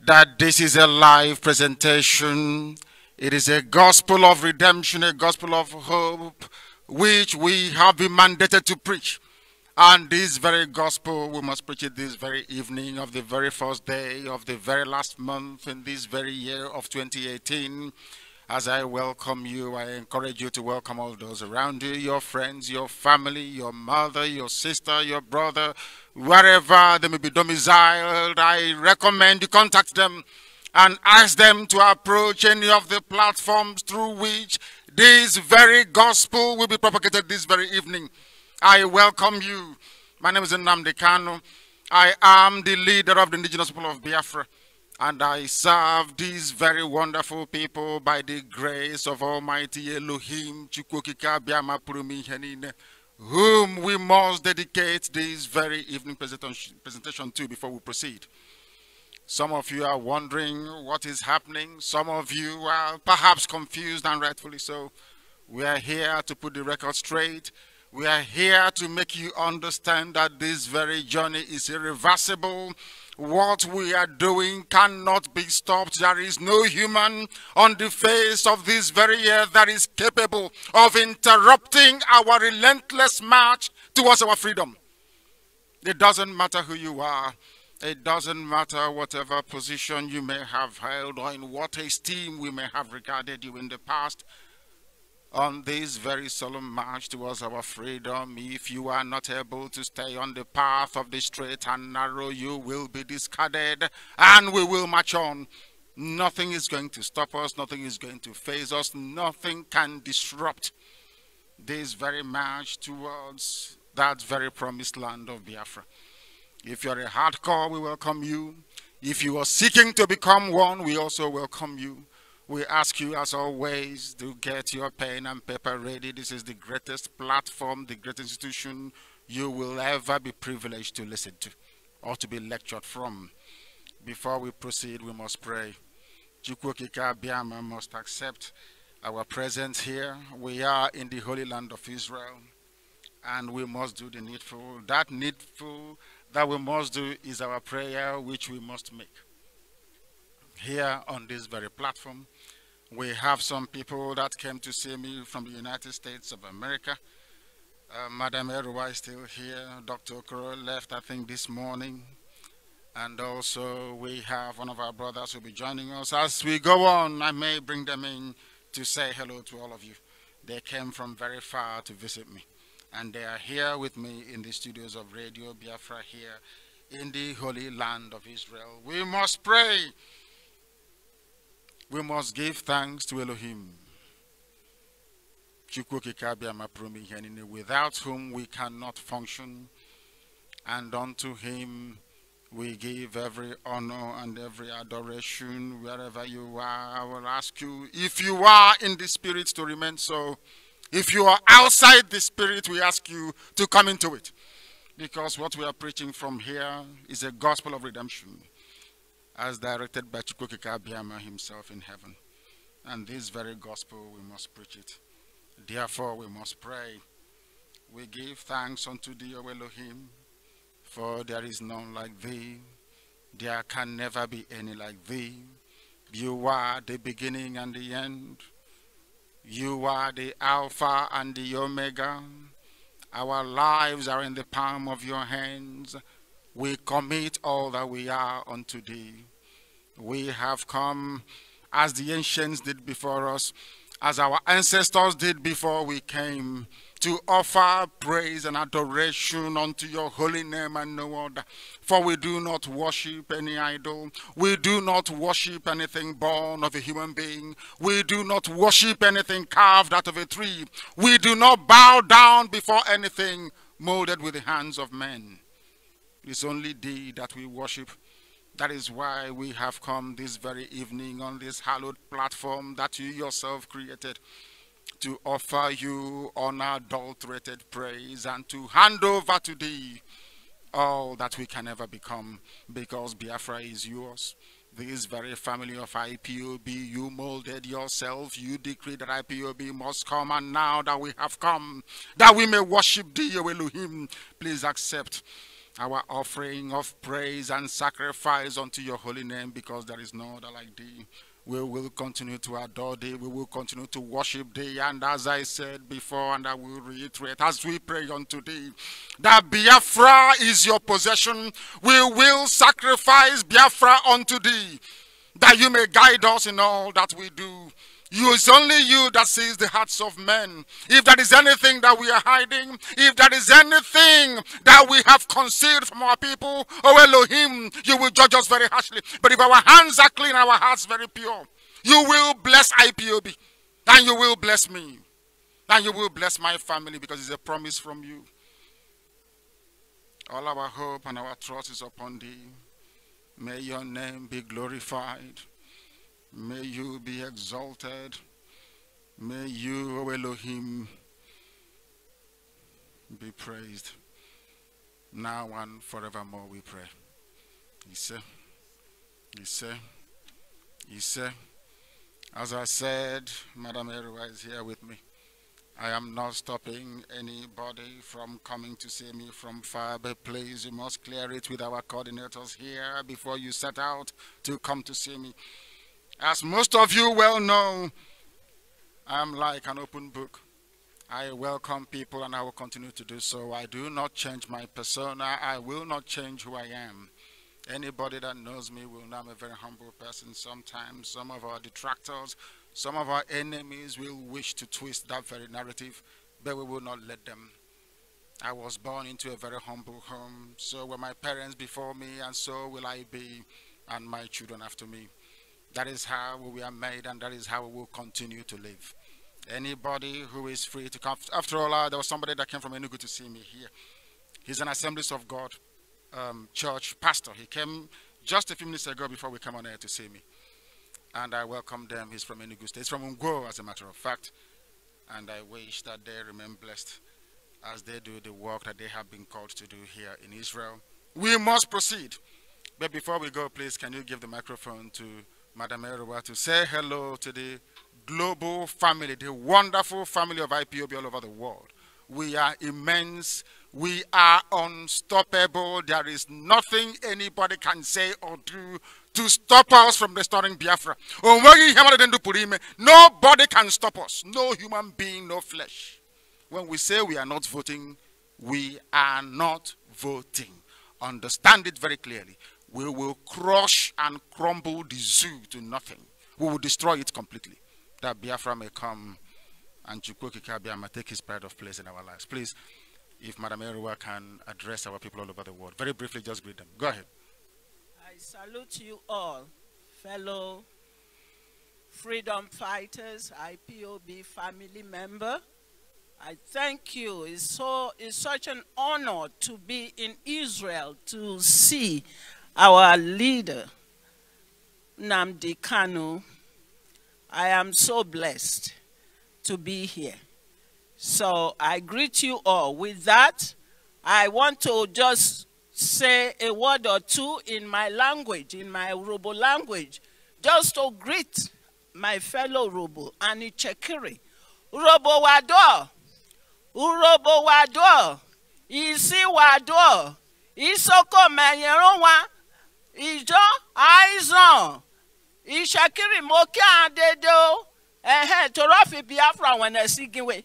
that this is a live presentation. It is a gospel of redemption, a gospel of hope, which we have been mandated to preach. And this very gospel, we must preach it this very evening of the very first day of the very last month in this very year of 2018. As I welcome you, I encourage you to welcome all those around you, your friends, your family, your mother, your sister, your brother, wherever they may be domiciled. I recommend you contact them and ask them to approach any of the platforms through which this very gospel will be propagated this very evening. I welcome you. My name is NNAMDI. I am the leader of the indigenous people of Biafra, and I serve these very wonderful people by the grace of Almighty Elohim, whom we must dedicate this very evening presentation to before we proceed. Some of you are wondering what is happening. Some of you are perhaps confused, and rightfully so. We are here to put the record straight. We are here to make you understand that this very journey is irreversible. What we are doing cannot be stopped. There is no human on the face of this very earth that is capable of interrupting our relentless march towards our freedom. It doesn't matter who you are. It doesn't matter whatever position you may have held or in what esteem we may have regarded you in the past. On this very solemn march towards our freedom, if you are not able to stay on the path of the straight and narrow, you will be discarded and we will march on. Nothing is going to stop us, nothing is going to phase us, nothing can disrupt this very march towards that very promised land of Biafra. If you're a hardcore, we welcome you. If you are seeking to become one, we also welcome you. We ask you, as always, to get your pen and paper ready. This is the greatest platform, the greatest institution you will ever be privileged to listen to or to be lectured from. Before we proceed, we must pray. Chukwukika Biama must accept our presence here. We are in the Holy Land of Israel, and we must do the needful. That needful that we must do is our prayer, which we must make. Here on this very platform, we have some people that came to see me from the United States of America. Madam Erua is still here. Dr. Okoro left, I think, this morning. And also we have one of our brothers who will be joining us. As we go on, I may bring them in to say hello to all of you. They came from very far to visit me. And they are here with me in the studios of Radio Biafra here in the Holy Land of Israel. We must pray. We must give thanks to Elohim, without whom we cannot function, and unto him we give every honor and every adoration wherever you are. I will ask you, if you are in the spirit, to remain so. If you are outside the spirit, we ask you to come into it, because what we are preaching from here is a gospel of redemption, as directed by Chukwukika Abiyama himself in heaven. And this very gospel, we must preach it. Therefore, we must pray. We give thanks unto thee, O Elohim, for there is none like thee. There can never be any like thee. You are the beginning and the end. You are the Alpha and the Omega. Our lives are in the palm of your hands. We commit all that we are unto thee. We have come as the ancients did before us, as our ancestors did before we came, to offer praise and adoration unto your holy name and no other. For we do not worship any idol. We do not worship anything born of a human being. We do not worship anything carved out of a tree. We do not bow down before anything molded with the hands of men. It's only thee that we worship. That is why we have come this very evening on this hallowed platform that you yourself created, to offer you unadulterated praise and to hand over to thee all that we can ever become, because Biafra is yours. This very family of IPOB, you molded yourself, you decreed that IPOB must come, and now that we have come, that we may worship thee, O Elohim, please accept our offering of praise and sacrifice unto your holy name, because there is no other like thee. We will continue to adore thee. We will continue to worship thee. And as I said before, and I will reiterate, as we pray unto thee, that Biafra is your possession. We will sacrifice Biafra unto thee, that you may guide us in all that we do. It's only you that sees the hearts of men. If there is anything that we are hiding, if there is anything that we have concealed from our people, oh Elohim, you will judge us very harshly. But if our hands are clean, our hearts very pure, you will bless IPOB, and you will bless me, and you will bless my family, because it's a promise from you. All our hope and our trust is upon thee. May your name be glorified. May you be exalted. May you, O Elohim, be praised. Now and forevermore we pray. As I said, Madam Erua is here with me. I am not stopping anybody from coming to see me from far, but please, you must clear it with our coordinators here before you set out to come to see me. As most of you well know, I'm like an open book. I welcome people and I will continue to do so. I do not change my persona. I will not change who I am. Anybody that knows me will know I'm a very humble person. Sometimes some of our detractors, some of our enemies will wish to twist that very narrative, but we will not let them. I was born into a very humble home. So were my parents before me, and so will I be, and my children after me. That is how we are made, and that is how we will continue to live. Anybody who is free to come. After all, there was somebody that came from Enugu to see me here. He's an Assemblies of God church pastor. He came just a few minutes ago before we came on air to see me. And I welcome them. He's from Enugu State. He's from Ngwo, as a matter of fact. And I wish that they remain blessed as they do the work that they have been called to do here in Israel. We must proceed. But before we go, please, can you give the microphone to Madam Erua to say hello to the global family, the wonderful family of IPOB all over the world. We are immense. We are unstoppable. There is nothing anybody can say or do to stop us from restoring Biafra. Nobody can stop us. No human being, no flesh. When we say we are not voting, we are not voting. Understand it very clearly. We will crush and crumble the zoo to nothing. We will destroy it completely. That Biafra may come and Chukwu Kikabia may take his pride of place in our lives. Please, if Madam Erua can address our people all over the world. Very briefly, just greet them. Go ahead. I salute you all, fellow freedom fighters, IPOB family member. I thank you. It's such an honor to be in Israel to see our leader, NNAMDI KANU. I am so blessed to be here. So I greet you all. With that, I want to just say a word or two in my language, in my Urobo language, just to greet my fellow Urobo and Ichekiri. Urobo wado, Urobo wado, isi wado, isoko menyeronwa, ijo aizon, Ichekiri moki adedo, torofi Biafra when I see giwe.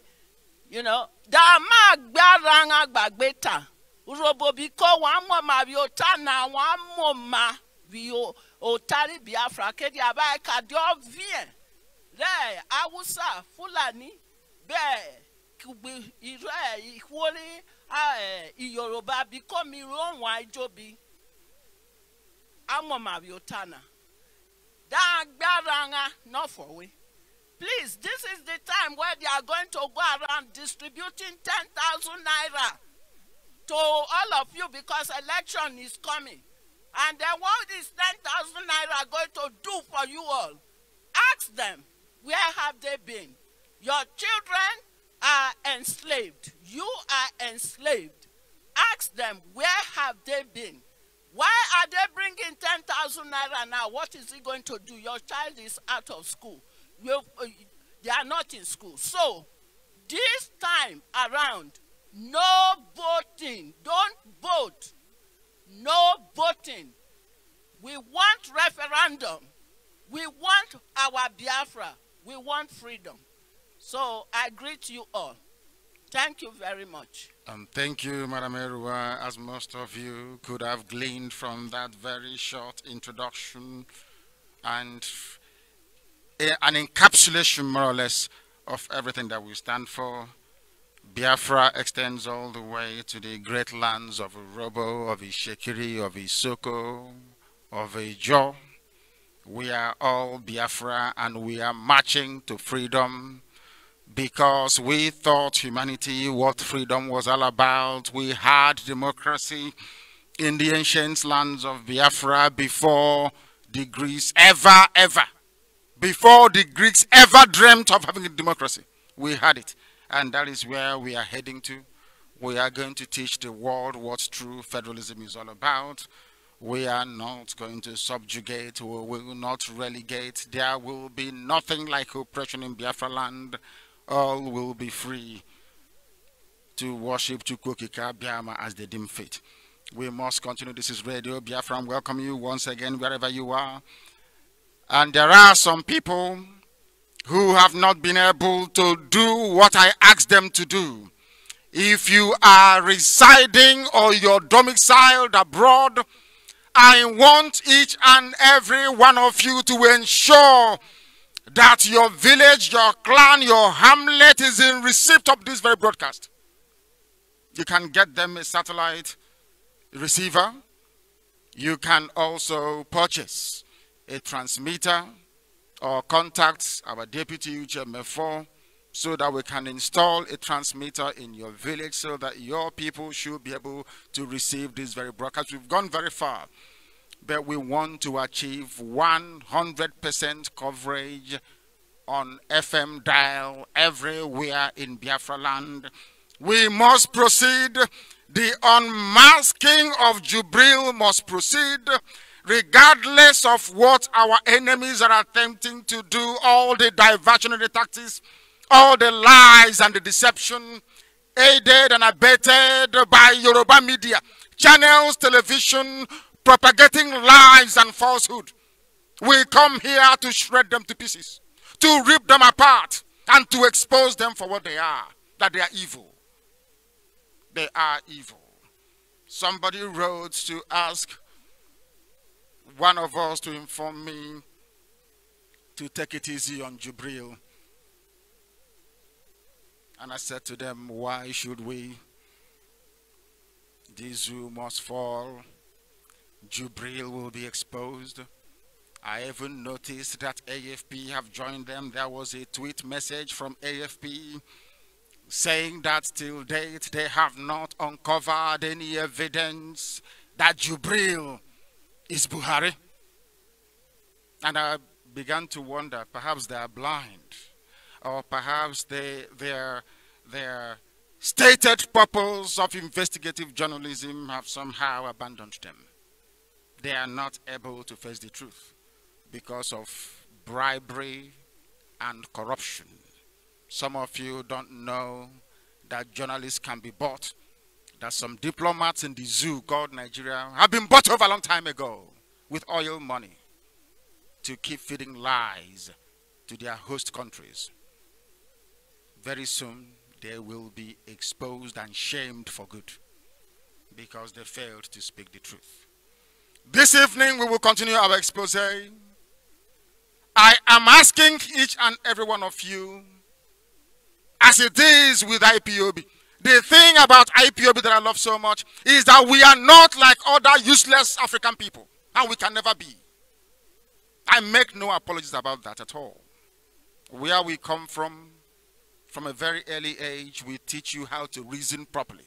You know, da ma gbaranga gbagbeta. Urobo biko wa mo ma bi otana wa mo ma bi otari Biafra kedi abai ka dio vie. Le Awusa Fulani be kubi ire ikwori Yoruba biko mi ron wa ijobi. Amo ma bi otana. Da gbaranga no for we. Please, this is the time where they are going to go around distributing 10,000 naira to all of you because election is coming. And then what is 10,000 naira going to do for you all? Ask them, where have they been? Your children are enslaved. You are enslaved. Ask them, where have they been? Why are they bringing 10,000 naira now? What is it going to do? Your child is out of school. They are not in school. So, this time around, no voting. Don't vote. no voting. We want referendum. We want our Biafra. We want freedom. So I greet you all. Thank you very much. Thank you, Madam Erua. As most of you could have gleaned from that very short introduction and an encapsulation, more or less, of everything that we stand for. Biafra extends all the way to the great lands of Urobo, of Ishekiri, of Isoko, of Ijo. We are all Biafra and we are marching to freedom because we thought humanity, what freedom was all about. We had democracy in the ancient lands of Biafra before the Greeks before the Greeks ever dreamt of having a democracy. We had it. And that is where we are heading to. We are going to teach the world what true federalism is all about. We are not going to subjugate, we will not relegate. There will be nothing like oppression in Biafra land. All will be free to worship Chukwokika Biama as they deem fit. We must continue. This is Radio Biafra. Welcome you once again wherever you are. And there are some people who have not been able to do what I asked them to do. If you are residing or you're domiciled abroad, I want each and every one of you to ensure that your village, your clan, your hamlet is in receipt of this very broadcast. You can get them a satellite receiver. You can also purchase a transmitter or contact our deputy UGM4 so that we can install a transmitter in your village so that your people should be able to receive this very broadcast. We've gone very far, but we want to achieve 100% coverage on FM dial everywhere in Biafra land. We must proceed. The unmasking of Jubril must proceed, regardless of what our enemies are attempting to do, all the diversionary tactics, all the lies and the deception, aided and abetted by Yoruba media, channels, television, propagating lies and falsehood. We come here to shred them to pieces, to rip them apart, and to expose them for what they are, that they are evil. They are evil. Somebody wrote to ask one of us to inform me to take it easy on Jubril. And I said to them, why should we? This zoo must fall. Jubril will be exposed. I even noticed that AFP have joined them. There was a tweet message from AFP saying that till date they have not uncovered any evidence that Jubril is Buhari. And I began to wonder, perhaps they are blind, or perhaps their stated purpose of investigative journalism have somehow abandoned them. They are not able to face the truth because of bribery and corruption. Some of you don't know that journalists can be bought, that some diplomats in the zoo called Nigeria have been bought over a long time ago with oil money to keep feeding lies to their host countries. Very soon they will be exposed and shamed for good because they failed to speak the truth. This evening we will continue our expose. I am asking each and every one of you, as it is with IPOB. The thing about IPOB that I love so much is that we are not like other useless African people, and we can never be. I make no apologies about that at all. Where we come from a very early age, we teach you how to reason properly.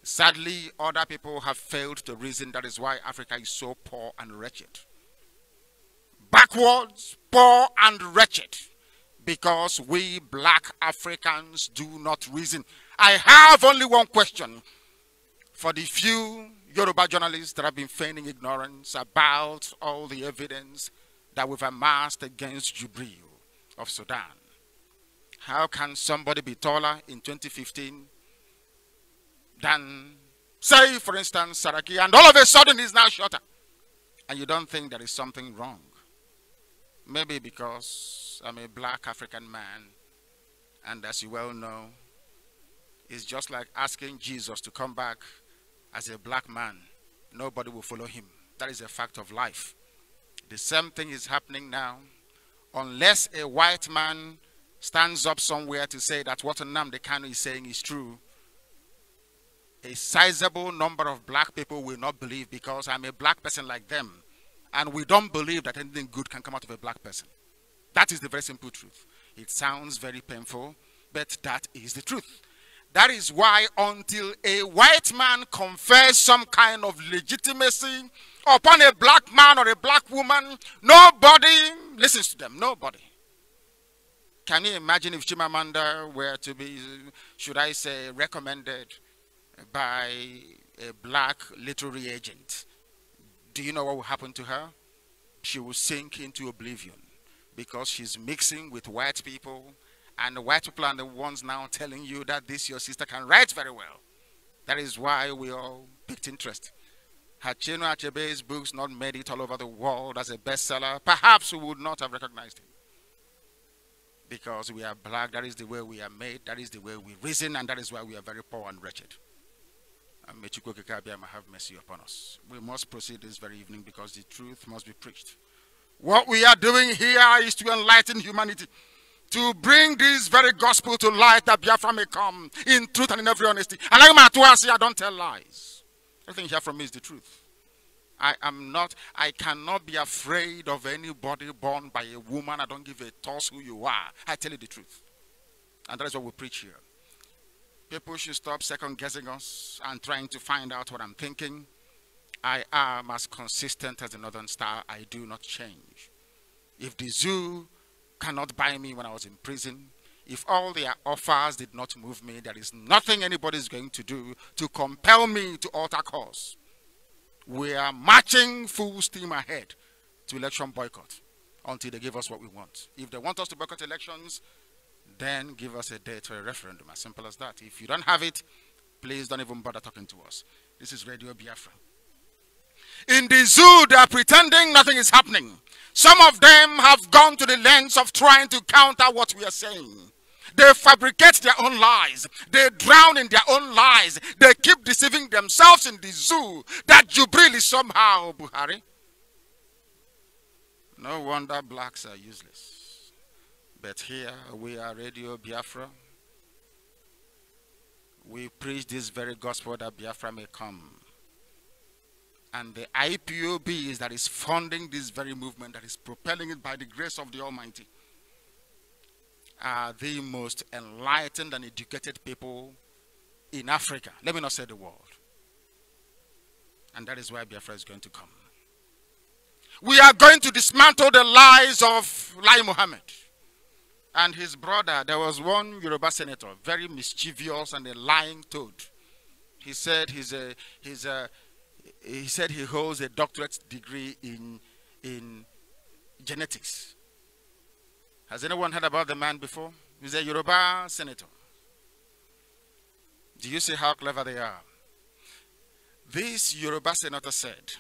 Sadly, other people have failed to reason. That is why Africa is so poor and wretched. Backwards, poor and wretched. Because we black Africans do not reason. I have only one question for the few Yoruba journalists that have been feigning ignorance about all the evidence that we've amassed against Jubril of Sudan. How can somebody be taller in 2015 than Say, for instance, Saraki, and all of a sudden he's now shorter. And you don't think there is something wrong. Maybe because I'm a black African man, and as you well know, it's just like asking Jesus to come back as a black man. Nobody will follow him. That is a fact of life. The same thing is happening now. Unless a white man stands up somewhere to say that what NNAMDI KANU is saying is true, a sizable number of black people will not believe, because I'm a black person like them. And we don't believe that anything good can come out of a black person. That is the very simple truth. It sounds very painful, but that is the truth. That is why until a white man confers some kind of legitimacy upon a black man or a black woman, nobody listens to them. Nobody. Can you imagine if Chimamanda were to be, should I say, recommended by a black literary agent? Do you know what will happen to her? She will sink into oblivion, because she's mixing with white people, and the white people are the ones now telling you that this your sister can write very well. That is why we all picked interest. Had Chinua Achebe's books not made it all over the world as a bestseller, perhaps we would not have recognized him. Because we are black, that is the way we are made, that is the way we reason, and that is why we are very poor and wretched. And may Chukwu Okike Abiama have mercy upon us. We must proceed this very evening, because the truth must be preached. What we are doing here is to enlighten humanity, to bring this very gospel to light, that Biafra may come in truth and in every honesty. And I don't tell lies. Everything you hear from me is the truth. I cannot be afraid of anybody born by a woman. I don't give a toss who you are. I tell you the truth. And that is what we preach here. People should stop second guessing us and trying to find out what I'm thinking. I am as consistent as the Northern Star. I do not change. If the zoo cannot buy me when I was in prison, if all their offers did not move me, there is nothing anybody is going to do to compel me to alter course. We are marching full steam ahead to election boycott until they give us what we want. If they want us to boycott elections, then give us a date for a referendum. As simple as that. If you don't have it, please don't even bother talking to us. This is Radio Biafra. In the zoo, they are pretending nothing is happening. Some of them have gone to the lengths of trying to counter what we are saying. They fabricate their own lies. They drown in their own lies. They keep deceiving themselves in the zoo that Jubril is somehow Buhari. No wonder blacks are useless. But here we are, Radio Biafra. We preach this very gospel that Biafra may come. And the IPOB that is funding this very movement, that is propelling it by the grace of the Almighty, are the most enlightened and educated people in Africa. Let me not say the world. And that is why Biafra is going to come. We are going to dismantle the lies of Lai Mohammed and his brother. There was one Yoruba senator, very mischievous and a lying toad. He said he holds a doctorate degree in genetics. Has anyone heard about the man before? He's a Yoruba senator. Do you see how clever they are? This Yoruba senator said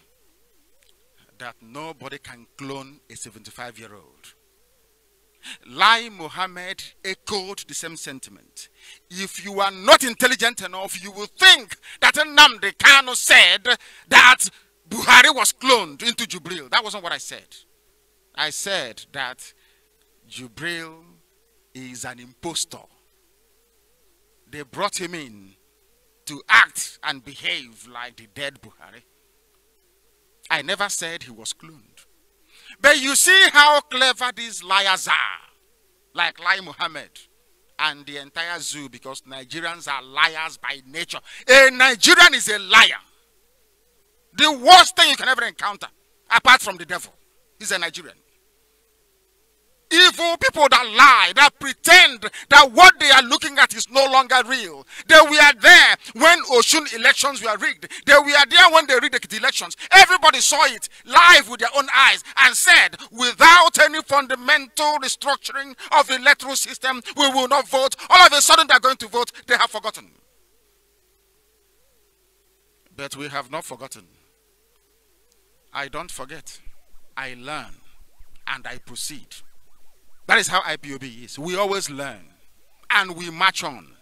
that nobody can clone a 75-year-old. Lai Mohammed echoed the same sentiment. If you are not intelligent enough, you will think that NNAMDI KANU said that Buhari was cloned into Jubril. That wasn't what I said. I said that Jubril is an impostor. They brought him in to act and behave like the dead Buhari. I never said he was cloned. But you see how clever these liars are, like Lai Mohammed and the entire zoo, because Nigerians are liars by nature. A Nigerian is a liar. The worst thing you can ever encounter, apart from the devil, is a Nigerian. Evil people that lie, that pretend that what they are looking at is no longer real. They were there when Oshun elections were rigged. They were there when they rigged the elections. Everybody saw it live with their own eyes and said, without any fundamental restructuring of the electoral system, we will not vote. All of a sudden they are going to vote. They have forgotten. But we have not forgotten. I don't forget. I learn and I proceed. That is how IPOB is. We always learn and we march on.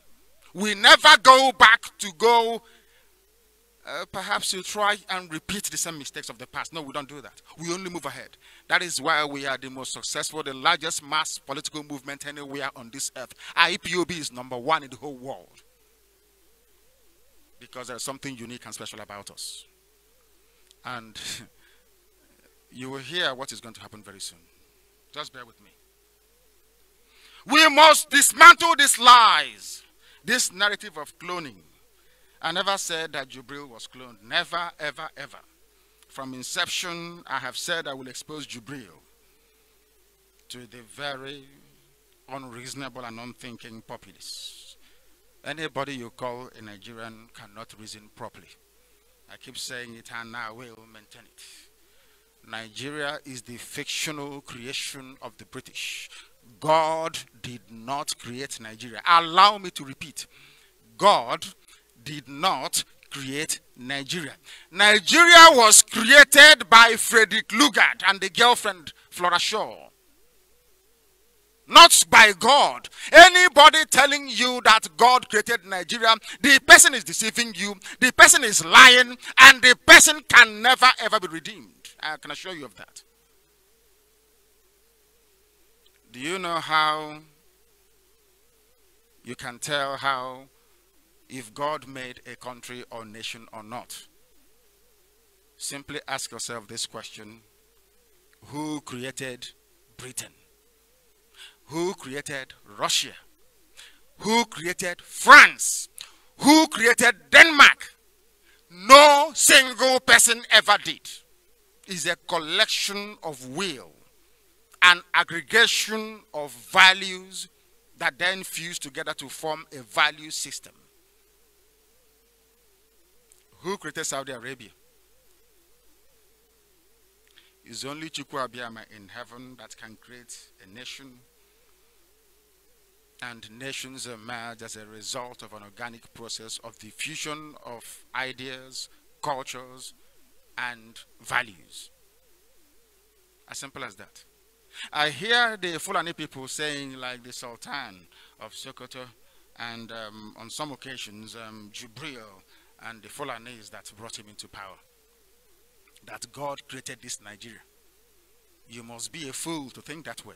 We never go back to go, perhaps you try and repeat the same mistakes of the past. No, we don't do that. We only move ahead. That is why we are the most successful, the largest mass political movement anywhere on this earth. IPOB is #1 in the whole world. Because there's something unique and special about us. And you will hear what is going to happen very soon. Just bear with me. We must dismantle these lies, this narrative of cloning. I never said that Jubril was cloned. Never, ever, ever. From inception, I have said I will expose Jubril to the very unreasonable and unthinking populace. Anybody you call a Nigerian cannot reason properly. I keep saying it and I will maintain it. Nigeria is the fictional creation of the British. God did not create Nigeria. Allow me to repeat. God did not create Nigeria. Nigeria was created by Frederick Lugard and the girlfriend Flora Shaw. Not by God. Anybody telling you that God created Nigeria, the person is deceiving you, the person is lying, and the person can never ever be redeemed. I can assure you of that. Do you know how you can tell how if God made a country or nation or not? Simply ask yourself this question: who created Britain? Who created Russia? Who created France? Who created Denmark? No single person ever did. It's a collection of will, an aggregation of values that then fuse together to form a value system. Who created Saudi Arabia? It's only Chukwu Abiyama in heaven that can create a nation. And nations emerge as a result of an organic process of the fusion of ideas, cultures, and values. As simple as that. I hear the Fulani people saying, like the Sultan of Sokoto, and on some occasions, Jubril and the Fulanis that brought him into power, that God created this Nigeria. You must be a fool to think that way.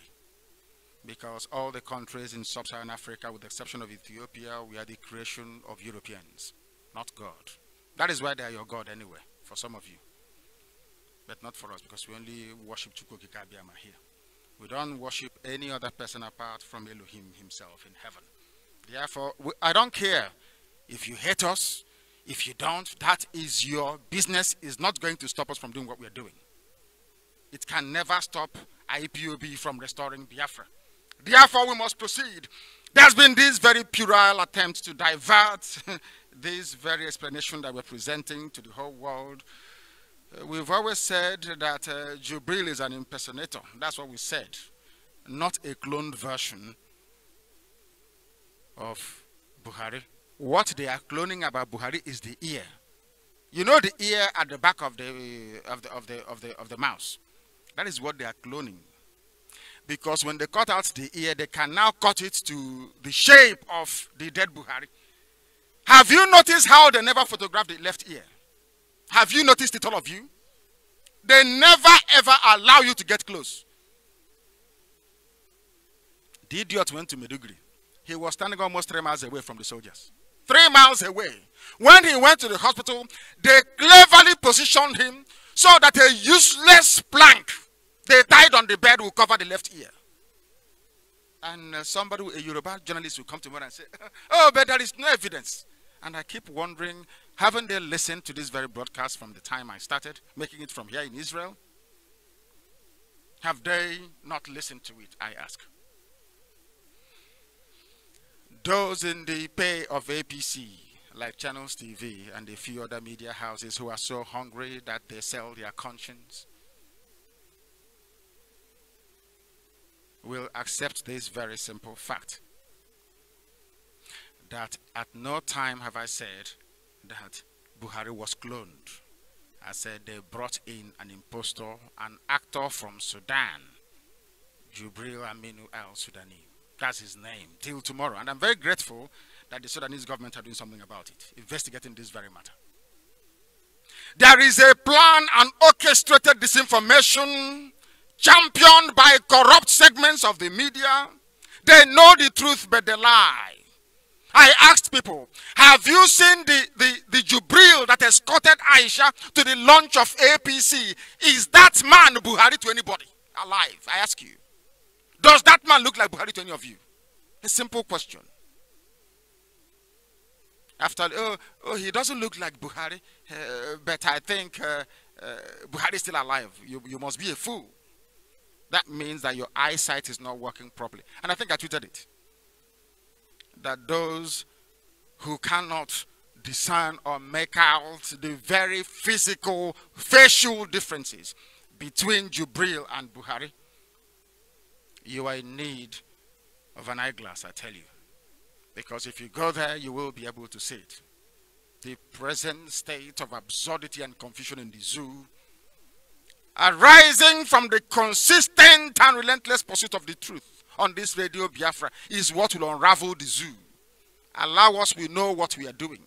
Because all the countries in sub-Saharan Africa, with the exception of Ethiopia, we are the creation of Europeans, not God. That is why they are your God anyway, for some of you. But not for us, because we only worship Chukwu Abiyama here. We don't worship any other person apart from Elohim himself in heaven. Therefore, I don't care if you hate us, if you don't, that is your business. It's not going to stop us from doing what we are doing. It can never stop IPOB from restoring Biafra. Therefore, we must proceed. There's been this very puerile attempt to divert this very explanation that we're presenting to the whole world. We've always said that Jubril is an impersonator. That's what we said. Not a cloned version of Buhari. What they are cloning about Buhari is the ear. You know the ear at the back of the mouse. That is what they are cloning. Because when they cut out the ear, they can now cut it to the shape of the dead Buhari. Have you noticed how they never photographed the left ear? Have you noticed it, all of you? They never ever allow you to get close. The idiot went to Meduguri. He was standing almost 3 miles away from the soldiers. 3 miles away. When he went to the hospital, they cleverly positioned him so that a useless plank they tied on the bed will cover the left ear. And somebody, a Yoruba journalist, will come to me and say, oh, but there is no evidence. And I keep wondering, haven't they listened to this very broadcast from the time I started, making it from here in Israel? Have they not listened to it, I ask? Those in the pay of APC, like Channels TV and a few other media houses who are so hungry that they sell their conscience, will accept this very simple fact, that at no time have I said that Buhari was cloned. I said they brought in an impostor, an actor from Sudan, Jubril Aminu al-Sudani. That's his name, till tomorrow. And I'm very grateful that the Sudanese government are doing something about it, investigating this very matter. There is a plan and orchestrated disinformation championed by corrupt segments of the media. They know the truth, but they lie. I asked people, have you seen the Jubril that escorted Aisha to the launch of APC? Is that man Buhari to anybody alive? I ask you. Does that man look like Buhari to any of you? A simple question. After, he doesn't look like Buhari, but I think Buhari is still alive. You must be a fool. That means that your eyesight is not working properly. And I think I tweeted it. That those who cannot discern or make out the very physical, facial differences between Jubril and Buhari, you are in need of an eyeglass, I tell you. Because if you go there, you will be able to see it. The present state of absurdity and confusion in the zoo, arising from the consistent and relentless pursuit of the truth on this radio Biafra, is what will unravel the zoo. Allow us, we know what we are doing.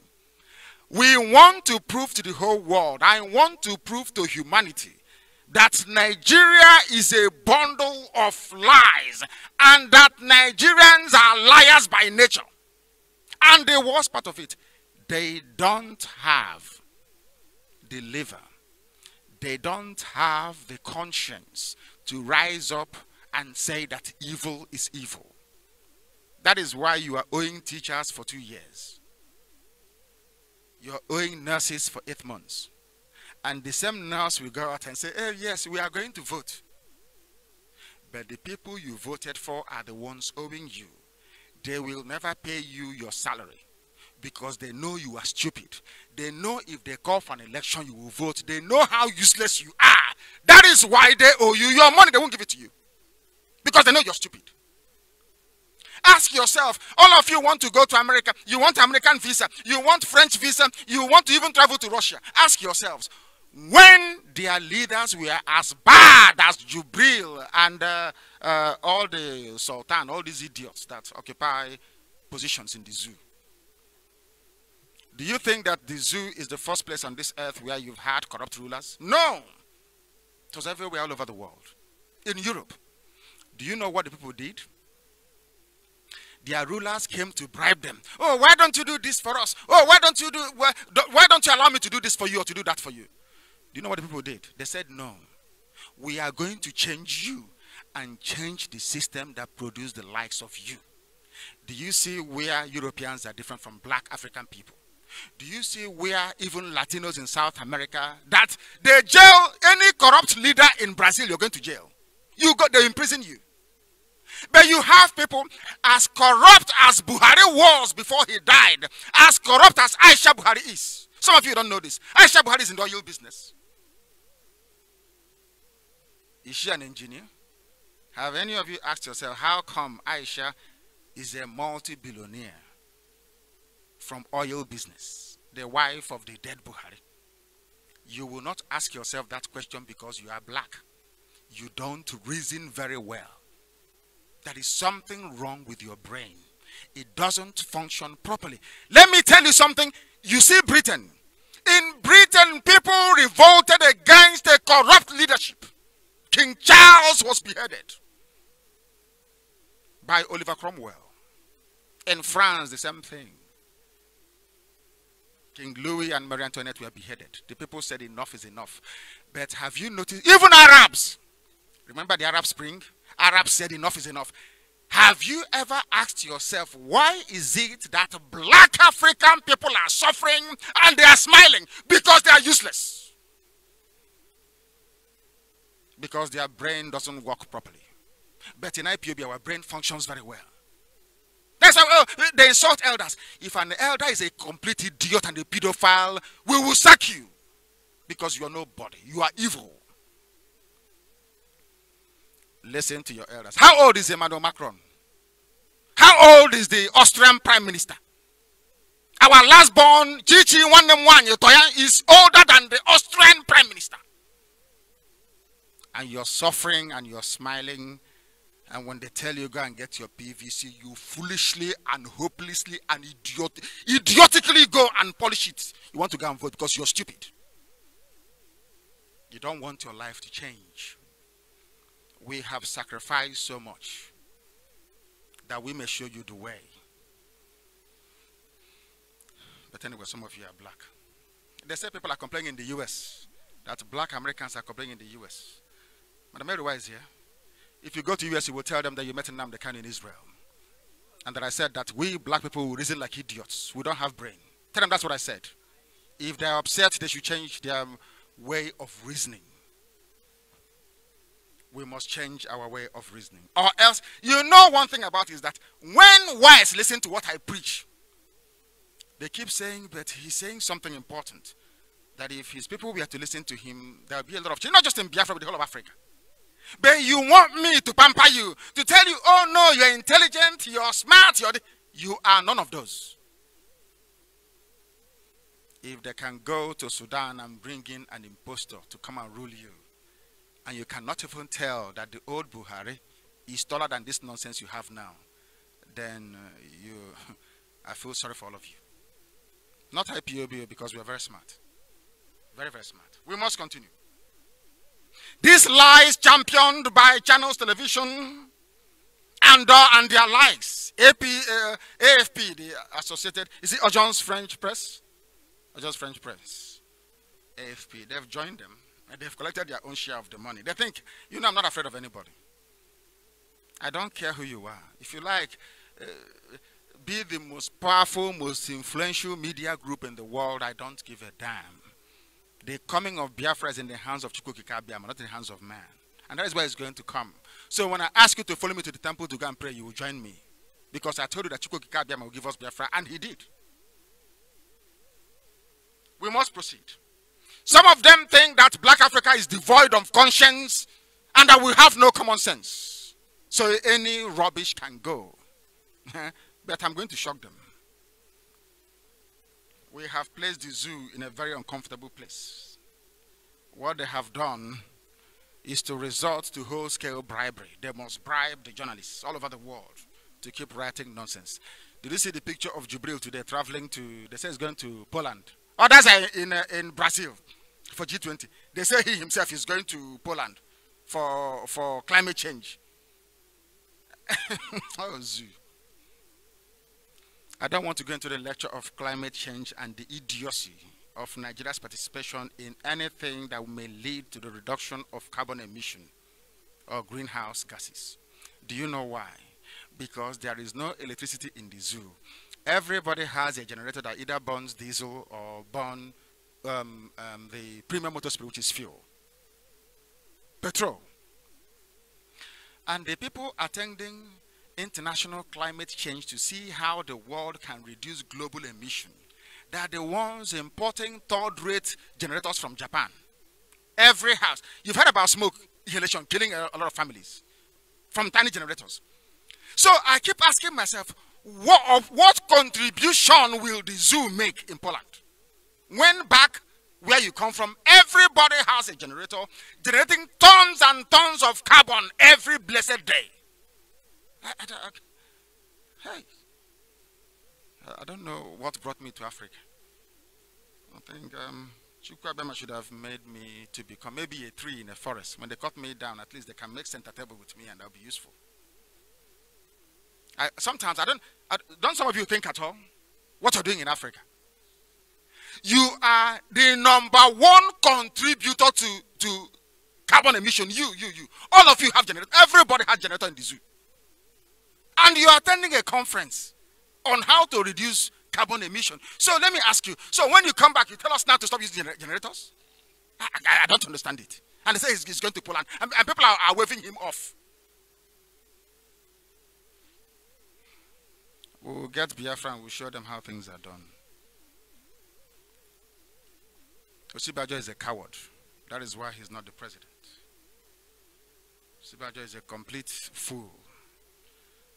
We want to prove to the whole world, I want to prove to humanity, that Nigeria is a bundle of lies, and that Nigerians are liars by nature. And the worst part of it, they don't have the liver. They don't have the conscience to rise up and say that evil is evil. That is why you are owing teachers for 2 years. You are owing nurses for 8 months. And the same nurse will go out and say, oh yes, we are going to vote. But the people you voted for are the ones owing you. They will never pay you your salary because they know you are stupid. They know if they call for an election, you will vote. They know how useless you are. That is why they owe you your money. They won't give it to you because they know you're stupid. Ask yourself, all of you want to go to America, you want American visa, you want French visa, you want to even travel to Russia. Ask yourselves, when their leaders were as bad as Jubril and all the Sultan, all these idiots that occupy positions in the zoo, do you think that the zoo is the first place on this earth where you've had corrupt rulers? No. It was everywhere all over the world. In Europe, do you know what the people did? Their rulers came to bribe them. Oh, why don't you do this for us? Oh, why don't you allow me to do this for you or to do that for you? Do you know what the people did? They said, no, we are going to change you and change the system that produced the likes of you. Do you see where Europeans are different from black African people? Do you see where even Latinos in South America, that they jail any corrupt leader in Brazil, you're going to jail. They imprison you. But you have people as corrupt as Buhari was before he died, as corrupt as Aisha Buhari is. Some of you don't know this. Aisha Buhari is in the oil business. Is she an engineer? Have any of you asked yourself, how come Aisha is a multi-billionaire from oil business, the wife of the dead Buhari? You will not ask yourself that question because you are black. You don't reason very well. There is something wrong with your brain. It doesn't function properly. Let me tell you something. You see Britain. In Britain, people revolted against a corrupt leadership. King Charles was beheaded by Oliver Cromwell. In France, the same thing. King Louis and Marie Antoinette were beheaded. The people said enough is enough. But have you noticed, even Arabs, remember the Arab Spring? Arabs said enough is enough. Have you ever asked yourself, why is it that black African people are suffering and they are smiling? Because they are useless. Because their brain doesn't work properly. But in IPOB, our brain functions very well. That's how they insult elders. If an elder is a complete idiot and a pedophile, we will sack you. Because you are nobody. You are evil. Listen to your elders. How old is Emmanuel Macron? How old is the Austrian Prime Minister? Our last born, Chichi Wannemwanye Toya, is older than the Austrian Prime Minister. And you're suffering and you're smiling. And when they tell you go and get your PVC, you foolishly and hopelessly and idiotically go and polish it. You want to go and vote because you're stupid. You don't want your life to change. We have sacrificed so much that we may show you the way. But anyway, some of you are black. They say people are complaining in the US, that black Americans are complaining in the US. Madam Mary is here. If you go to US, you will tell them that you met NNAMDI in Israel. And that I said that we black people will reason like idiots. We don't have brain. Tell them that's what I said. If they are upset, they should change their way of reasoning. We must change our way of reasoning. Or else, you know one thing about it is that when whites listen to what I preach, they keep saying, but he's saying something important. That if his people were to listen to him, there will be a lot of change. Not just in Biafra, but the whole of Africa. But you want me to pamper you, to tell you, oh no, you're intelligent, you're smart, you are none of those. If they can go to Sudan and bring in an impostor to come and rule you, and you cannot even tell that the old Buhari is taller than this nonsense you have now, then I feel sorry for all of you. Not IPOB, because we are very smart. Very, very smart. We must continue. These lies championed by channels television and their likes. AFP, the Associated, is it Agence French Press? Agence French Press. AFP, they've joined them and they've collected their own share of the money. They think, you know, I'm not afraid of anybody. I don't care who you are. If you like, be the most powerful, most influential media group in the world, I don't give a damn. The coming of Biafra is in the hands of Chukwukikabiama, not in the hands of man. And that is where it's going to come. So when I ask you to follow me to the temple to go and pray, you will join me. Because I told you that Chukwukikabiama will give us Biafra, and he did. We must proceed. Some of them think that black Africa is devoid of conscience and that we have no common sense. So any rubbish can go. But I'm going to shock them. We have placed the zoo in a very uncomfortable place. What they have done is to resort to whole-scale bribery. They must bribe the journalists all over the world to keep writing nonsense. Did you see the picture of Jubril today traveling to, they say he's going to Poland. Oh, that's in Brazil for G20. They say he himself is going to Poland for climate change. Oh, zoo. I don't want to go into the lecture of climate change and the idiocy of Nigeria's participation in anything that may lead to the reduction of carbon emission or greenhouse gases. Do you know why? Because there is no electricity in the zoo. Everybody has a generator that either burns diesel or burns the premium motor spirit, which is fuel. Petrol. And the people attending international climate change to see how the world can reduce global emission, they are the ones importing third-rate generators from Japan. Every house. You've heard about smoke inhalation killing a lot of families from tiny generators. So I keep asking myself, what contribution will the zoo make in Poland? When back where you come from, everybody has a generator generating tons and tons of carbon every blessed day. I don't know what brought me to Africa. I think Chukwabema should have made me to become maybe a tree in a forest. When they cut me down, at least they can make center table with me and that'll be useful. Sometimes don't some of you think at all what you're doing in Africa? You are the #1 contributor to carbon emission. You. All of you have generator. Everybody has generator in the zoo. And you are attending a conference on how to reduce carbon emission. So let me ask you, so when you come back, you tell us now to stop using generators? I don't understand it. And they say he's going to Poland, and people are waving him off. We'll get Biafra and we'll show them how things are done. Osibajo is a coward. That is why he's not the president. Osibajo is a complete fool.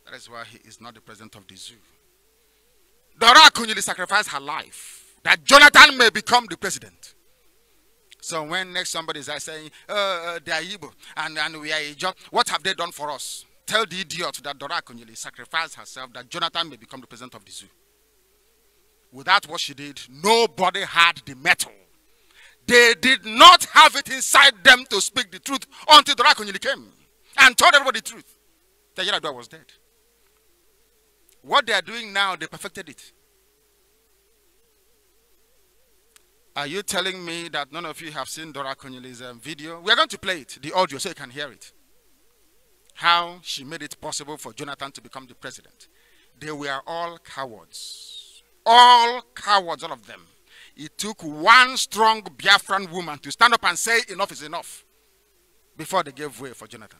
That is why he is not the president of the zoo. Dora Akunyili sacrificed her life that Jonathan may become the president. So when next somebody is saying, they are Igbo and we are Ijaw, what have they done for us? Tell the idiot that Dora Akunyili sacrificed herself that Jonathan may become the president of the zoo. Without what she did, nobody had the mettle. They did not have it inside them to speak the truth until Dora Akunyili came and told everybody the truth. That Yaradua was dead. What they are doing now, they perfected it. Are you telling me that none of you have seen Dora Akunyili's video? We are going to play it, the audio, so you can hear it. How she made it possible for Jonathan to become the president. They were all cowards. All cowards, all of them. It took one strong Biafran woman to stand up and say enough is enough before they gave way for Jonathan.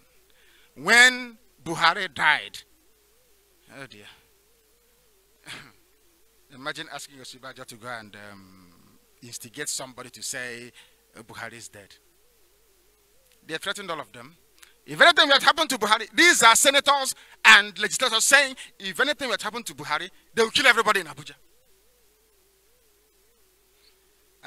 When Buhari died, oh dear. Imagine asking Yosibaja to go and instigate somebody to say Buhari is dead. They threatened all of them. If anything had happened to Buhari, these are senators and legislators saying if anything had happened to Buhari, they will kill everybody in Abuja.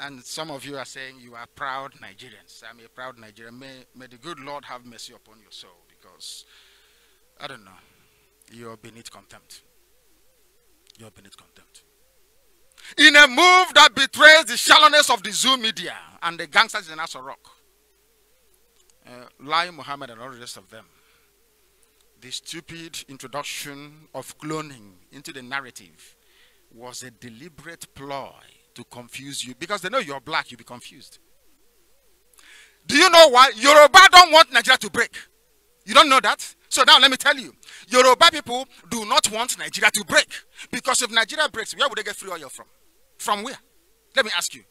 And some of you are saying you are proud Nigerians. I'm a proud Nigerian. May the good Lord have mercy upon your soul, because, I don't know, you're beneath contempt. You're beneath contempt. In a move that betrays the shallowness of the Zoo media and the gangsters in Aso Rock, Lai Mohammed and all the rest of them, the stupid introduction of cloning into the narrative was a deliberate ploy to confuse you, because they know you're black, you'll be confused. Do you know why? Yoruba don't want Nigeria to break. You don't know that? So now let me tell you. Yoruba people do not want Nigeria to break. Because if Nigeria breaks, where would they get free oil from? From where? Let me ask you.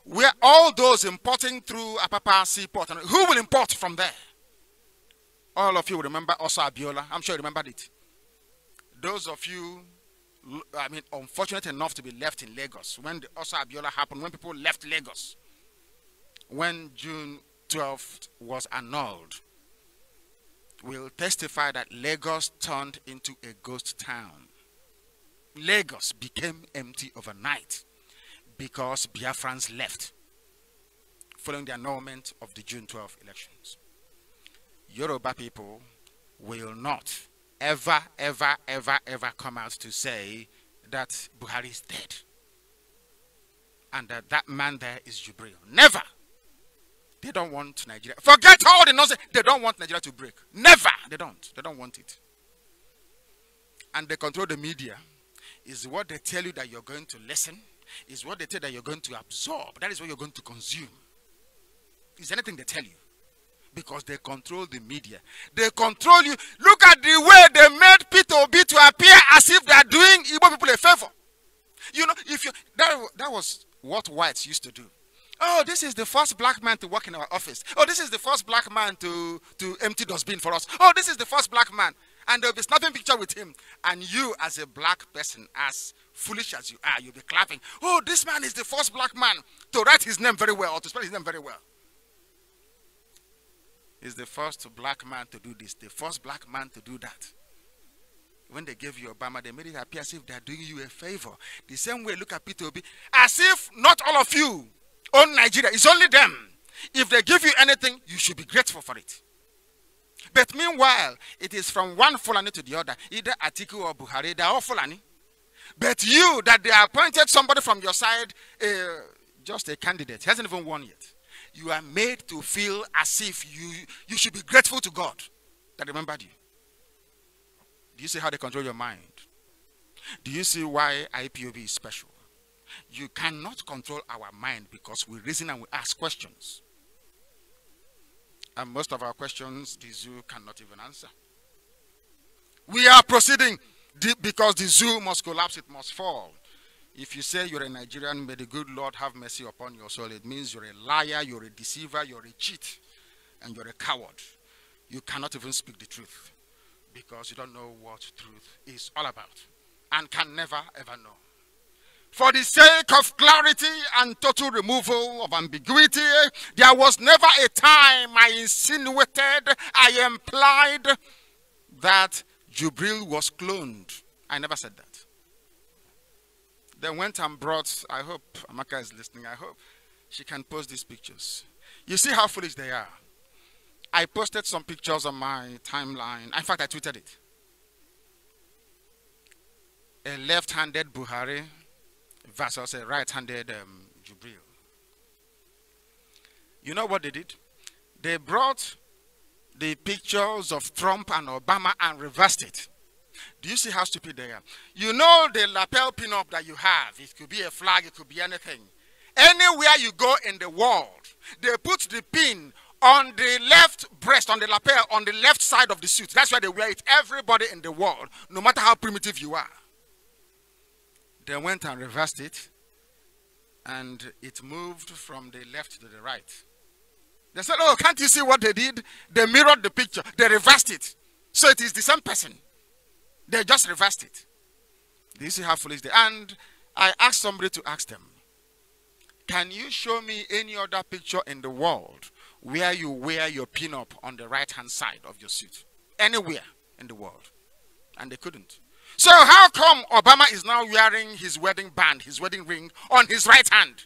Where all those importing through Apapa seaport, who will import from there? All of you will remember Osa Abiola. I'm sure you remembered it. Those of you, I mean, unfortunate enough to be left in Lagos, when the Osa Abiola happened, when people left Lagos, when June 12th was annulled, will testify that Lagos turned into a ghost town. Lagos became empty overnight because Biafrans left following the annulment of the June 12th elections. Yoruba people will not ever, ever, ever, ever come out to say that Buhari is dead and that that man there is Jubril. Never. They don't want Nigeria. Forget all the nonsense. They don't want Nigeria to break. Never. They don't. They don't want it. And they control the media. Is what they tell you that you're going to listen. Is what they tell you that you're going to absorb. That is what you're going to consume. Is anything they tell you. Because they control the media. They control you. Look at the way they made Peter Obi to appear as if they are doing Igbo people a favor. You know, if you that was what whites used to do. Oh, this is the first black man to work in our office. Oh, this is the first black man to empty dustbin for us. Oh, this is the first black man. And there'll be snapping picture with him. And you, as a black person, as foolish as you are, you'll be clapping. Oh, this man is the first black man to write his name very well, or to spell his name very well. He's the first black man to do this, the first black man to do that. When they gave you Obama, they made it appear as if they're doing you a favor. The same way, look at Peter Obi, as if not all of you own Nigeria. It's only them. If they give you anything, you should be grateful for it. But meanwhile, it is from one Fulani to the other, either Atiku or Buhari, they are all Fulani. But you, that they appointed somebody from your side, just a candidate, he hasn't even won yet. You are made to feel as if you should be grateful to God that remembered you. Do you see how they control your mind? Do you see why IPOB is special? You cannot control our mind because we reason and we ask questions. And most of our questions, the zoo cannot even answer. We are proceeding because the zoo must collapse, it must fall. If you say you're a Nigerian, may the good Lord have mercy upon your soul. It means you're a liar, you're a deceiver, you're a cheat, and you're a coward. You cannot even speak the truth because you don't know what truth is all about and can never ever know. For the sake of clarity and total removal of ambiguity, there was never a time I insinuated, I implied that Jubril was cloned. I never said that. They went and brought, I hope Amaka is listening, I hope she can post these pictures. You see how foolish they are. I posted some pictures on my timeline. In fact, I tweeted it. A left-handed Buhari versus a right-handed Jubril. You know what they did? They brought the pictures of Trump and Obama and reversed it. Do you see how stupid they are? You know the lapel pin-up that you have. It could be a flag, it could be anything. Anywhere you go in the world, they put the pin on the left breast, on the lapel, on the left side of the suit. That's where they wear it. Everybody in the world, no matter how primitive you are. They went and reversed it, and it moved from the left to the right. They said, oh, can't you see what they did? They mirrored the picture. They reversed it. So it is the same person. They just reversed it. Do you see how foolish they are? And I asked somebody to ask them, can you show me any other picture in the world where you wear your pin-up on the right-hand side of your suit? Anywhere in the world. And they couldn't. So how come Obama is now wearing his wedding band, his wedding ring, on his right hand?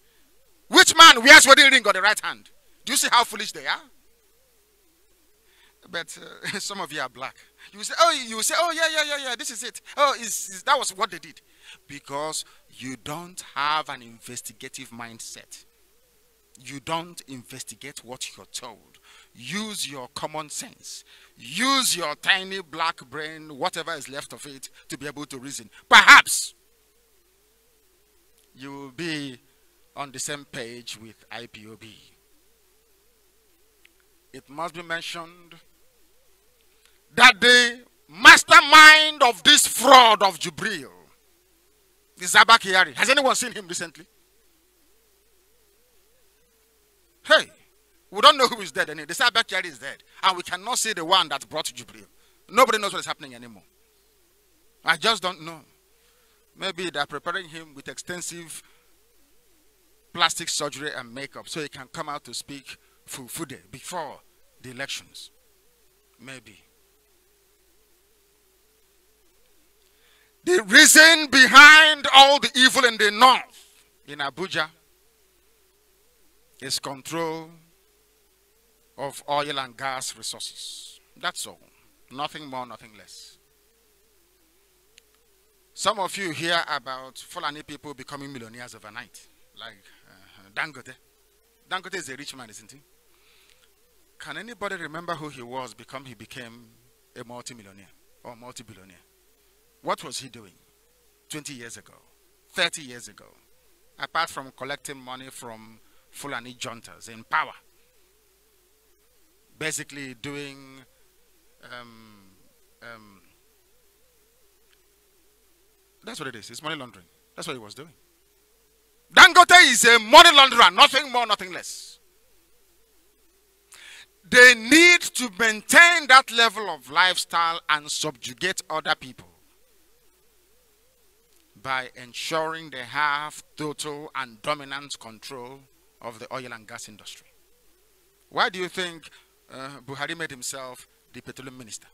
Which man wears wedding ring on the right hand? Do you see how foolish they are? But some of you are black. You will say, oh, yeah, this is it. Oh, that was what they did. Because you don't have an investigative mindset. You don't investigate what you're told. Use your common sense. Use your tiny black brain, whatever is left of it, to be able to reason. Perhaps you will be on the same page with IPOB. It must be mentioned that the mastermind of this fraud of Jubril is Abba Kyari. Has anyone seen him recently? Hey, we don't know who is dead anymore. They say Abba Kyari is dead. And we cannot see the one that brought Jubril. Nobody knows what is happening anymore. I just don't know. Maybe they're preparing him with extensive plastic surgery and makeup so he can come out to speak Fufude before the elections. Maybe. The reason behind all the evil in the north, in Abuja, is control of oil and gas resources. That's all. Nothing more, nothing less. Some of you hear about Fulani people becoming millionaires overnight, like Dangote. Dangote is a rich man, isn't he? Can anybody remember who he was before he became a multi-millionaire or multi-billionaire? What was he doing 20 years ago, 30 years ago, apart from collecting money from Fulani juntas in power? Basically doing that's what it is. It's money laundering. That's what he was doing. Dangote is a money launderer, nothing more, nothing less. They need to maintain that level of lifestyle and subjugate other people by ensuring they have total and dominant control of the oil and gas industry. Why do you think Buhari made himself the petroleum minister?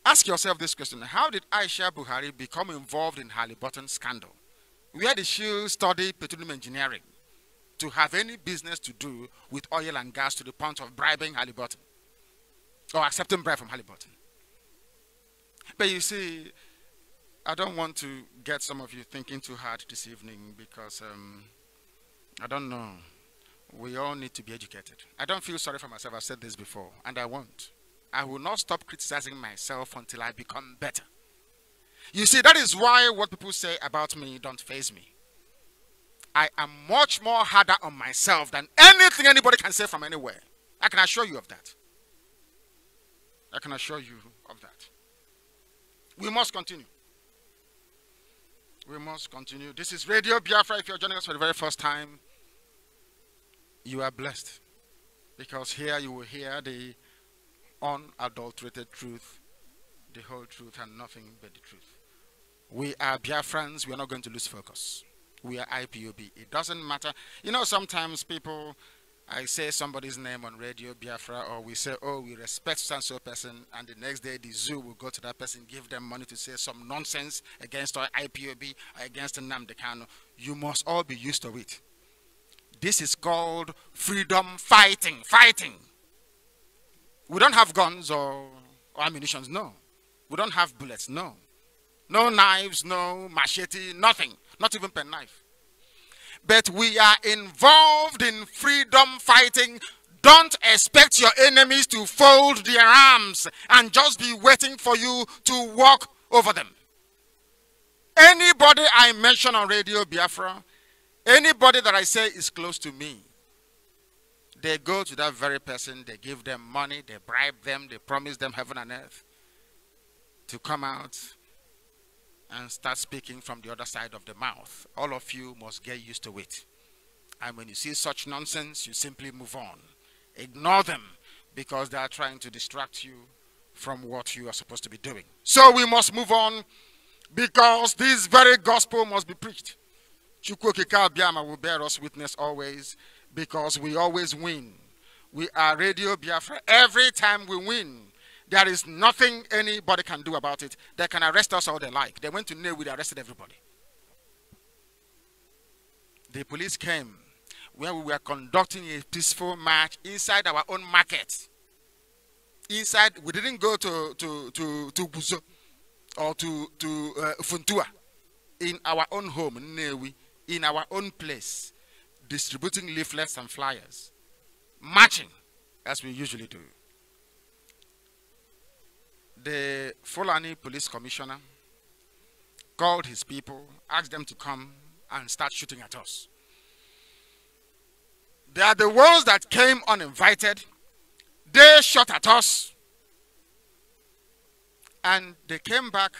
Ask yourself this question. How did Aisha Buhari become involved in Halliburton scandal? Where did she study petroleum engineering to have any business to do with oil and gas to the point of bribing Halliburton or accepting bribe from Halliburton? But you see, I don't want to get some of you thinking too hard this evening because, I don't know, we all need to be educated. I don't feel sorry for myself. I've said this before, and I won't. I will not stop criticizing myself until I become better. You see, that is why what people say about me don't faze me. I am much more harder on myself than anything anybody can say from anywhere. I can assure you of that. I can assure you of that. We must continue. We must continue. This is Radio Biafra. If you're joining us for the very first time, you are blessed. Because here you will hear the unadulterated truth, the whole truth, and nothing but the truth. We are Biafrans. We are not going to lose focus. We are IPOB. It doesn't matter. You know, sometimes people I say somebody's name on Radio Biafra, or we say, oh, we respect so-and-so person, and the next day the zoo will go to that person, give them money to say some nonsense against our IPOB or against NNAMDI Kanu. You must all be used to it. This is called freedom fighting. Fighting. We don't have guns or ammunition, no. We don't have bullets, no. No knives, no machete, nothing. Not even penknife. But we are involved in freedom fighting. Don't expect your enemies to fold their arms and just be waiting for you to walk over them. Anybody I mention on Radio Biafra, anybody that I say is close to me, they go to that very person, they give them money, they bribe them, they promise them heaven and earth to come out and start speaking from the other side of the mouth. All of you must get used to it. And when you see such nonsense, you simply move on. Ignore them, because they are trying to distract you from what you are supposed to be doing. So we must move on, because this very gospel must be preached. Chukwu Okike Abiama will bear us witness always, because we always win. We are Radio Biafra. Every time we win, there is nothing anybody can do about it. They can arrest us all they like. They went to Nnewi, they arrested everybody. The police came where we were conducting a peaceful march inside our own market. Inside, we didn't go to Buzo or to Funtua. In our own home, Nnewi, in our own place, distributing leaflets and flyers, marching as we usually do. The Fulani police commissioner called his people, asked them to come and start shooting at us. They are the ones that came uninvited. They shot at us. And they came back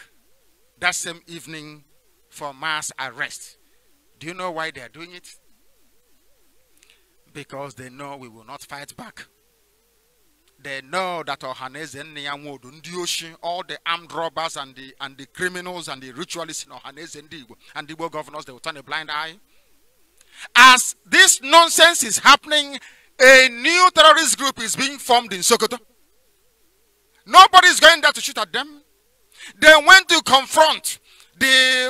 that same evening for mass arrest. Do you know why they are doing it? Because they know we will not fight back. They know that all the armed robbers and the criminals and the ritualists in Ohanese and the Igbo governors, they will turn a blind eye. As this nonsense is happening, a new terrorist group is being formed in Sokoto. Nobody is going there to shoot at them. They went to confront they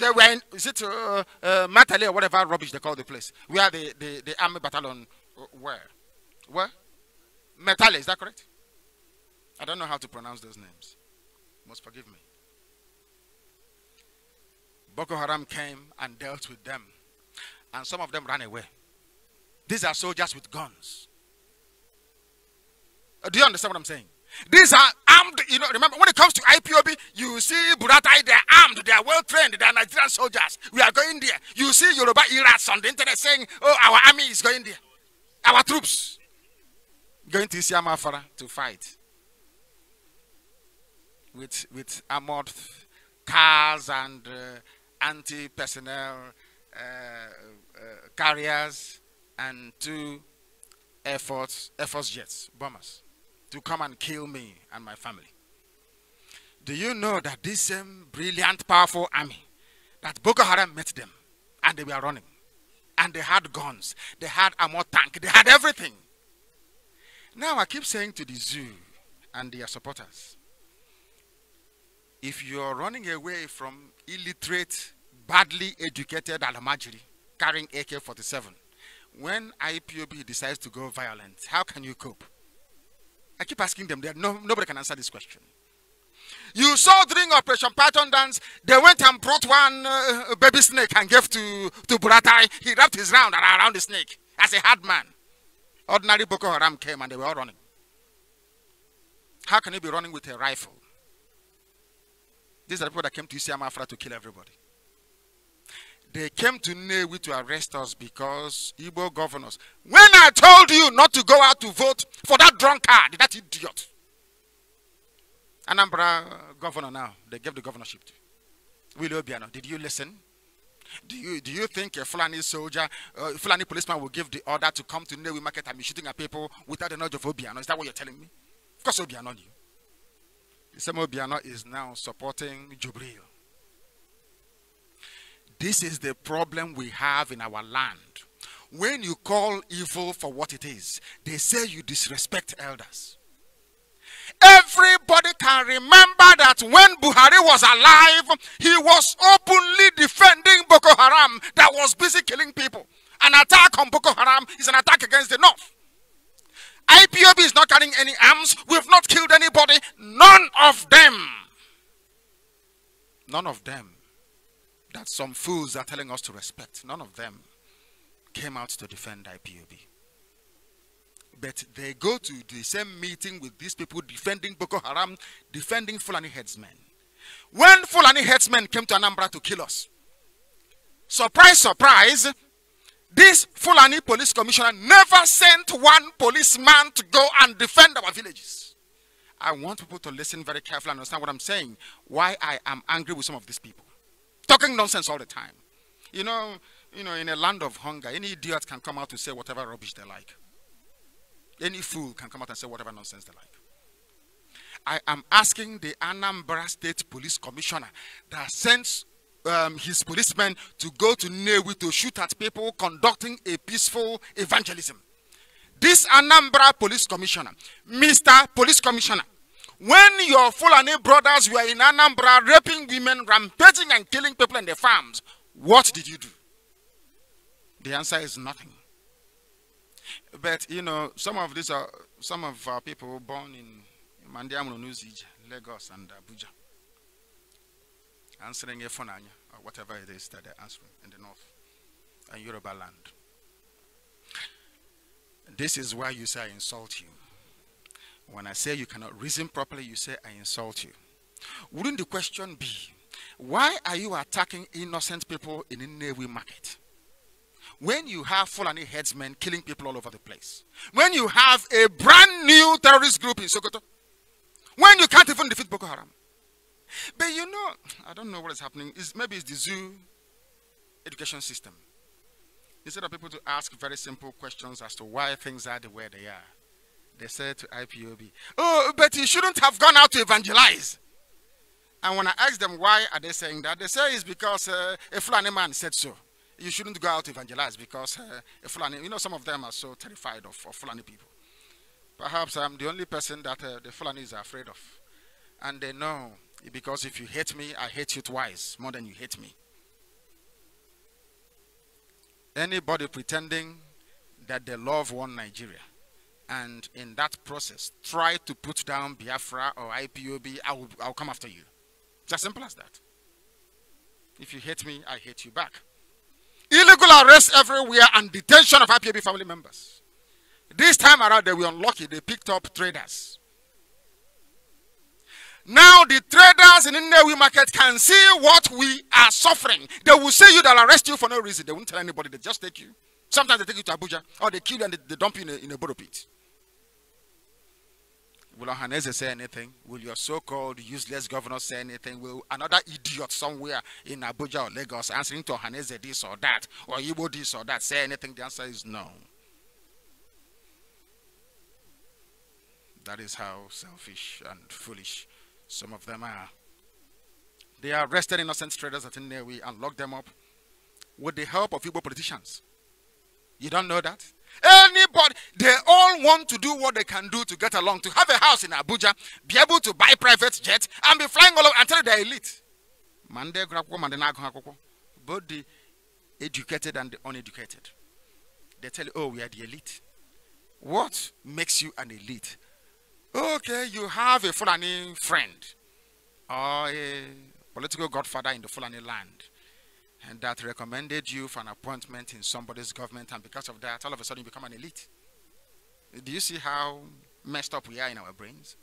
were in, is it Matale or whatever rubbish they call the place, where the army battalion were. Where? Metale, is that correct? I don't know how to pronounce those names. You must forgive me. Boko Haram came and dealt with them. And some of them ran away. These are soldiers with guns. Do you understand what I'm saying? These are armed, you know, remember, when it comes to IPOB, you see Buratai, they're armed, they are well trained, they are Nigerian soldiers. We are going there. You see Yoruba Irats on the internet saying, oh, our army is going there. Our troops going to Isiamafara to fight with armored cars and anti-personnel carriers and 2 Air Force jets, bombers, to come and kill me and my family. Do you know that this same brilliant, powerful army, that Boko Haram met them and they were running, and they had guns, they had armored tank, they had everything. Now I keep saying to the zoo and their supporters, if you are running away from illiterate, badly educated Alamajiri carrying AK-47, when IPOB decides to go violent, how can you cope? I keep asking them, nobody can answer this question. You saw during Operation Python Dance, they went and brought one baby snake and gave to Buratai. He wrapped his round around the snake as a hard man. Ordinary Boko Haram came and they were all running. How can you be running with a rifle? These are the people that came to Isiamafra to kill everybody. They came to Nnewi to arrest us because Igbo governors, when I told you not to go out to vote for that drunkard, that idiot, Anambra governor now, they gave the governorship to Willie Obiano. Did you listen? Do you think a Fulani soldier, Fulani policeman will give the order to come to Nnewi market and be shooting at people without the knowledge of Obiano? Is that what you're telling me? Of course Obiano knew. The same Obiano is now supporting Jubril. This is the problem we have in our land. When you call evil for what it is, they say you disrespect elders. Everybody can remember that when Buhari was alive, he was openly defending Boko Haram that was busy killing people. An attack on Boko Haram is an attack against the North. IPOB is not carrying any arms. We have not killed anybody. None of them. None of them that some fools are telling us to respect. None of them came out to defend IPOB. But they go to the same meeting with these people defending Boko Haram, defending Fulani headsmen. When Fulani headsmen came to Anambra to kill us, surprise, surprise, this Fulani police commissioner never sent one policeman to go and defend our villages. I want people to listen very carefully and understand what I'm saying, why I am angry with some of these people. Talking nonsense all the time. You know, in a land of hunger, any idiot can come out to say whatever rubbish they like. Any fool can come out and say whatever nonsense they like. I am asking the Anambra State Police Commissioner that sends his policemen to go to Nnewi to shoot at people conducting a peaceful evangelism. This Anambra Police Commissioner, Mr. Police Commissioner, when your Fulani brothers were in Anambra raping women, rampaging and killing people in the farms, what did you do? The answer is nothing. But you know, some of our people born in Mandiamunuzija, Lagos and Abuja, answering a phone or whatever it is that they're answering in the north and Yoruba land. This is why you say I insult you. When I say you cannot reason properly, you say I insult you. Wouldn't the question be, why are you attacking innocent people in Nnewi market? When you have Fulani headsmen killing people all over the place, when you have a brand new terrorist group in Sokoto, when you can't even defeat Boko Haram. But you know, I don't know what is happening. Maybe it's the zoo education system. Instead of people to ask very simple questions as to why things are the way they are, they say to IPOB, oh, but you shouldn't have gone out to evangelize. And when I ask them why are they saying that, they say it's because a Fulani man said so. You shouldn't go out to evangelize because a Fulani, you know, some of them are so terrified of Fulani people. Perhaps I'm the only person that the Fulanis are afraid of. And they know, because if you hate me, I hate you twice, more than you hate me. Anybody pretending that they love one Nigeria, and in that process, try to put down Biafra or IPOB, I'll come after you. It's as simple as that. If you hate me, I hate you back. Illegal arrests everywhere and detention of IPOB family members. This time around, they were unlucky. They picked up traders. Now the traders in Nnewi market can see what we are suffering. They will say you, they'll arrest you for no reason. They won't tell anybody. They just take you. Sometimes they take you to Abuja, or they kill you and they dump you in a borrow pit. Will Ohaneze say anything? Will your so-called useless governor say anything? Will another idiot somewhere in Abuja or Lagos answering to Ohaneze this or that, or Igbo this or that, say anything? The answer is no. That is how selfish and foolish some of them are. They arrested innocent traders at Nnewi and locked them up with the help of Igbo politicians. You don't know that? Anybody, they all want to do what they can do to get along, to have a house in Abuja, be able to buy private jets, and be flying all over and tell they're elite. Both the educated and the uneducated. They tell you, oh, we are the elite. What makes you an elite? Okay, you have a Fulani friend or a political godfather in the Fulani land, and that recommended you for an appointment in somebody's government, and because of that, all of a sudden you become an elite. Do you see how messed up we are in our brains?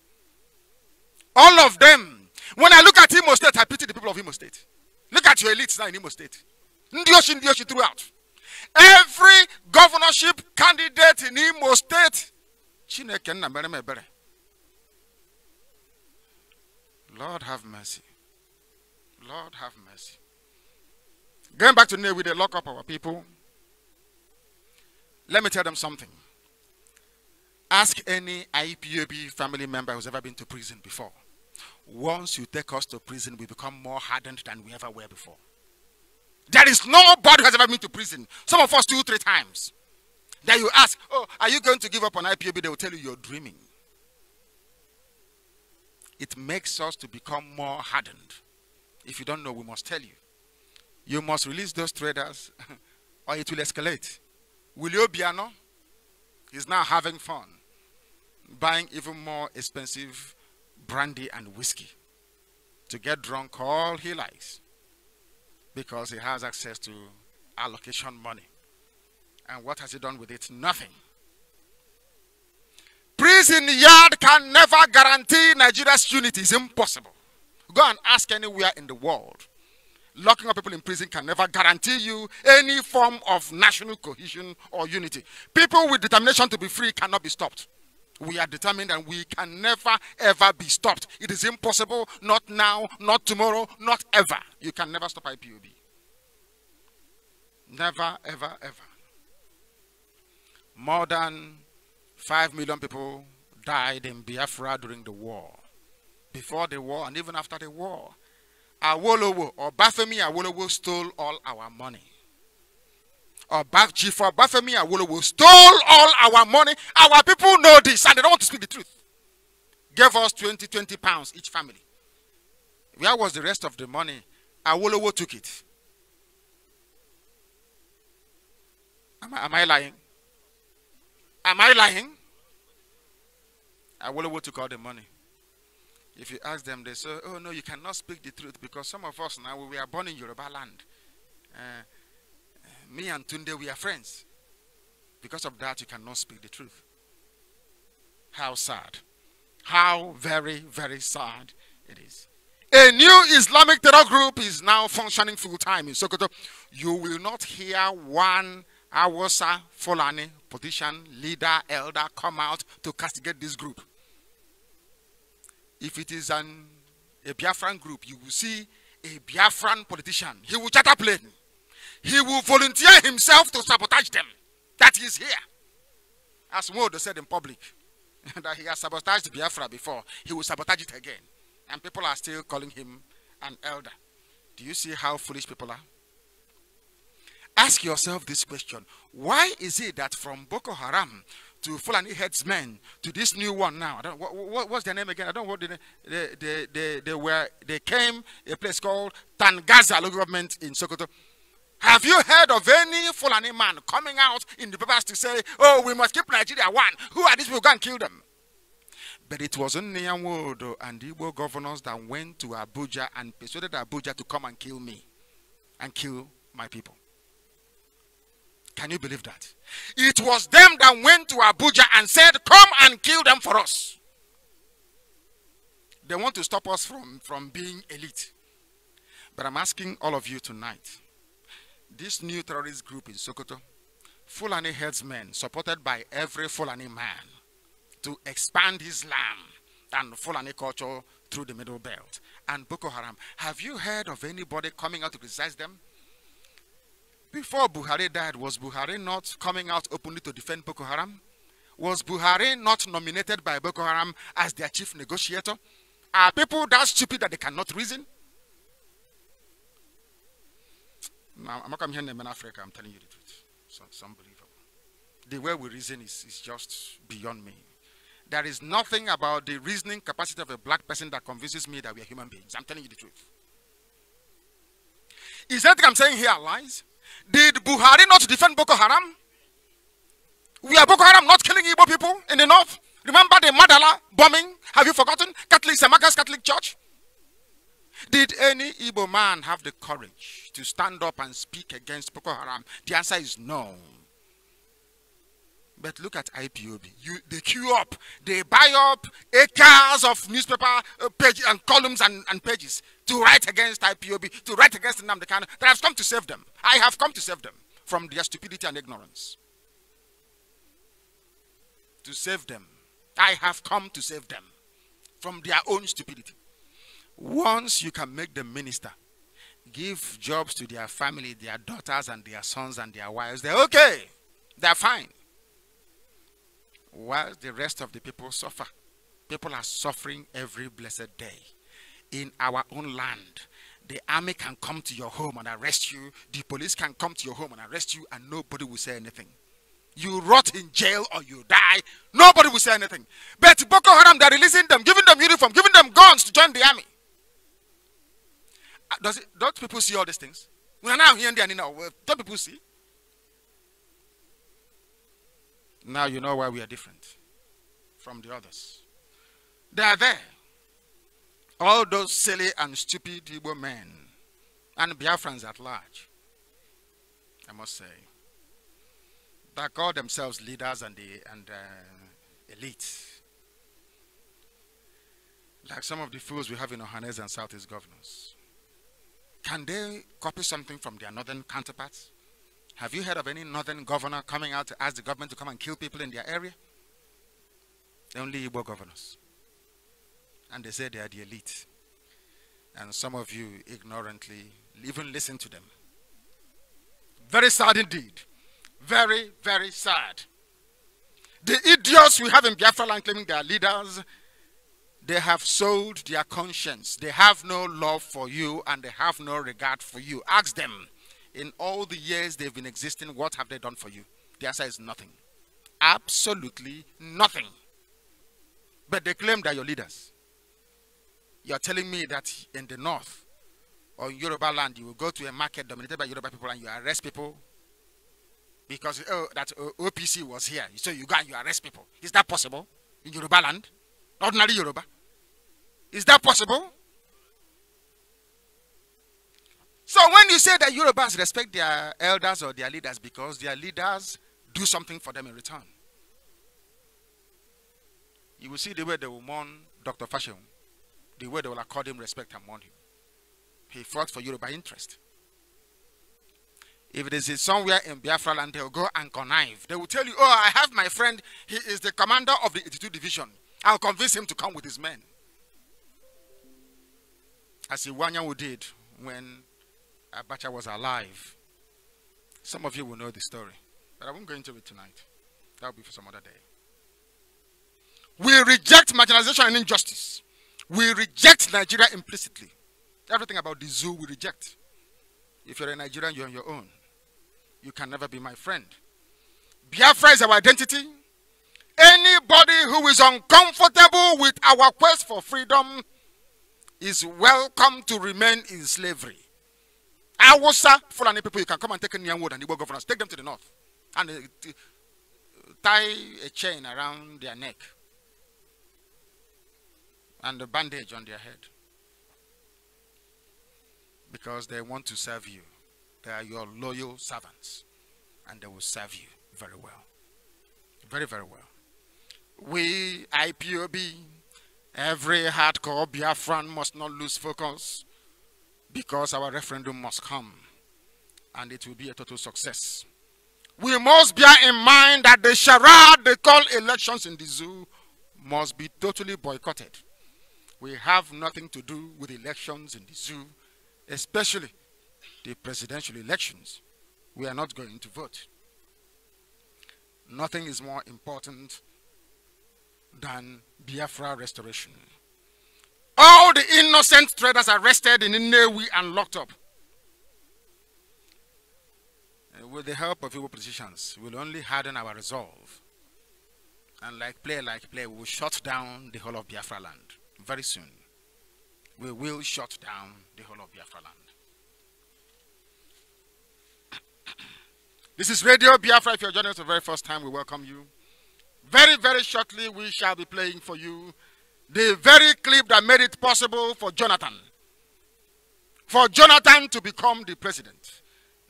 All of them. When I look at Imo State, I pity the people of Imo State. Look at your elites now in Imo State. Ndioshi throughout. Every governorship candidate in Imo State, Lord have mercy. Lord have mercy. Going back to Nnewi, they lock up our people. Let me tell them something. Ask any IPOB family member who's ever been to prison before. Once you take us to prison, we become more hardened than we ever were before. There is nobody who has ever been to prison. Some of us 2 or 3 times. Then you ask, oh, are you going to give up on IPOB? They will tell you you're dreaming. It makes us to become more hardened. If you don't know, we must tell you. You must release those traders or it will escalate. Willie Obiano is now having fun, buying even more expensive brandy and whiskey to get drunk all he likes because he has access to allocation money. And what has he done with it? Nothing. Prison yard can never guarantee Nigeria's unity. It's impossible. Go and ask anywhere in the world. Locking up people in prison can never guarantee you any form of national cohesion or unity. People with determination to be free cannot be stopped. We are determined and we can never ever be stopped. It is impossible, not now, not tomorrow, not ever. You can never stop IPOB. Never, ever, ever. More than 5 million people died in Biafra during the war. Before the war and even after the war. Awolowo or Bafemi Awolowo stole all our money. Or Chief Bafemi Awolowo stole all our money. Our people know this and they don't want to speak the truth. Gave us 20 pounds each family. Where was the rest of the money? Awolowo took it. Am I lying? Am I lying? Awolowo took all the money. If you ask them, they say, oh no, you cannot speak the truth because some of us now, we are born in Yoruba land. Me and Tunde, we are friends. Because of that, you cannot speak the truth. How sad. How very, very sad it is. A new Islamic terror group is now functioning full-time in Sokoto. You will not hear one Awasa Fulani politician, leader, elder come out to castigate this group. If it is a Biafran group, you will see a Biafran politician. He will charter plane. He will volunteer himself to sabotage them. That is here. As Modo said in public, that he has sabotaged Biafra before. He will sabotage it again. And people are still calling him an elder. Do you see how foolish people are? Ask yourself this question. Why is it that from Boko Haram to Fulani headsmen to this new one now? What's their name again? I don't know what they came a place called Tangaza local government in Sokoto. Have you heard of any Fulani man coming out in the papers to say, oh, we must keep Nigeria one? Who are these people? Go and kill them. But it was Nyanwodo and the Igbo governors that went to Abuja and persuaded Abuja to come and kill me and kill my people. Can you believe that? It was them that went to Abuja and said, come and kill them for us. They want to stop us from being elite. But I'm asking all of you tonight, this new terrorist group in Sokoto, Fulani headsmen supported by every Fulani man to expand Islam and Fulani culture through the Middle Belt. And Boko Haram, have you heard of anybody coming out to criticize them? Before Buhari died, was Buhari not coming out openly to defend Boko Haram? Was Buhari not nominated by Boko Haram as their chief negotiator? Are people that stupid that they cannot reason? Now, I'm not coming here in Africa, I'm telling you the truth. So it's unbelievable. The way we reason is just beyond me. There is nothing about the reasoning capacity of a black person that convinces me that we are human beings. I'm telling you the truth. Is anything I'm saying here lies? Did Buhari not defend Boko Haram? We are Boko Haram not killing Igbo people in the north? Remember the Madala bombing? Have you forgotten? Samakas Catholic Church? Did any Igbo man have the courage to stand up and speak against Boko Haram? The answer is no. But look at IPOB. They queue up. They buy up acres of newspaper pages and columns and pages to write against IPOB, to write against NNAMDI Kanu. That has come to save them. I have come to save them from their stupidity and ignorance. To save them. I have come to save them from their own stupidity. Once you can make them minister, give jobs to their family, their daughters and their sons and their wives, they're okay. They're fine. While the rest of the people suffer. People are suffering every blessed day. In our own land, the army can come to your home and arrest you. The police can come to your home and arrest you and nobody will say anything. You rot in jail or you die. Nobody will say anything. But Boko Haram, they're releasing them, giving them uniform, giving them guns to join the army. Don't people see all these things? We are now here and there now. Don't people see? Now you know why we are different from the others. They are there. All those silly and stupid Igbo men and Biafrans at large, I must say, that call themselves leaders and elite. Like some of the fools we have in Ohanes and Southeast governors. Can they copy something from their northern counterparts? Have you heard of any northern governor coming out to ask the government to come and kill people in their area? Only Igbo governors. And they say they are the elite. And some of you ignorantly even listen to them. Very sad indeed. Very, very sad. The idiots we have in Biafra land claiming they are leaders, they have sold their conscience. They have no love for you and they have no regard for you. Ask them, in all the years they've been existing, what have they done for you? The answer is nothing. Absolutely nothing. But they claim they're your leaders. You're telling me that in the north or in Yoruba land, you will go to a market dominated by Yoruba people and you arrest people because that OPC was here. So you go and you arrest people. Is that possible in Yoruba land? Ordinary Yoruba? Is that possible? So when you say that Yorubas respect their elders or their leaders because their leaders do something for them in return, you will see the way they will mourn Dr. Fashion, the way they will accord him respect and mourn him. He fought for Yoruba interest. If it is somewhere in Biafra land, they will go and connive. They will tell you, oh, I have my friend, he is the commander of the 82 division. I'll convince him to come with his men. As Iwanyanwu did when Abacha was alive. Some of you will know the story, but I won't go into it tonight. That will be for some other day. We reject marginalization and injustice. We reject Nigeria implicitly. Everything about the zoo we reject. If you're a Nigerian, you're on your own. You can never be my friend. Biafra is our identity. Anybody who is uncomfortable with our quest for freedom is welcome to remain in slavery. Awusa, Fulani people, you can come and take Nyanwood and Igbo governors. Take them to the north. And tie a chain around their neck. And a bandage on their head. Because they want to serve you. They are your loyal servants. And they will serve you very well. Very, very well. We, IPOB, every hardcore Biafran must not lose focus. Because our referendum must come. And it will be a total success. We must bear in mind that the charade they call elections in the zoo must be totally boycotted. We have nothing to do with elections in the zoo, especially the presidential elections. We are not going to vote. Nothing is more important than Biafra restoration. All the innocent traders arrested in NNAMDI and locked up. With the help of evil politicians, we will only harden our resolve. And like play, we will shut down the whole of Biafra land. Very soon, we will shut down the whole of Biafra land. This is Radio Biafra. If you're joining us for the very first time, we welcome you. Very, very shortly, we shall be playing for you the very clip that made it possible for Jonathan to become the president.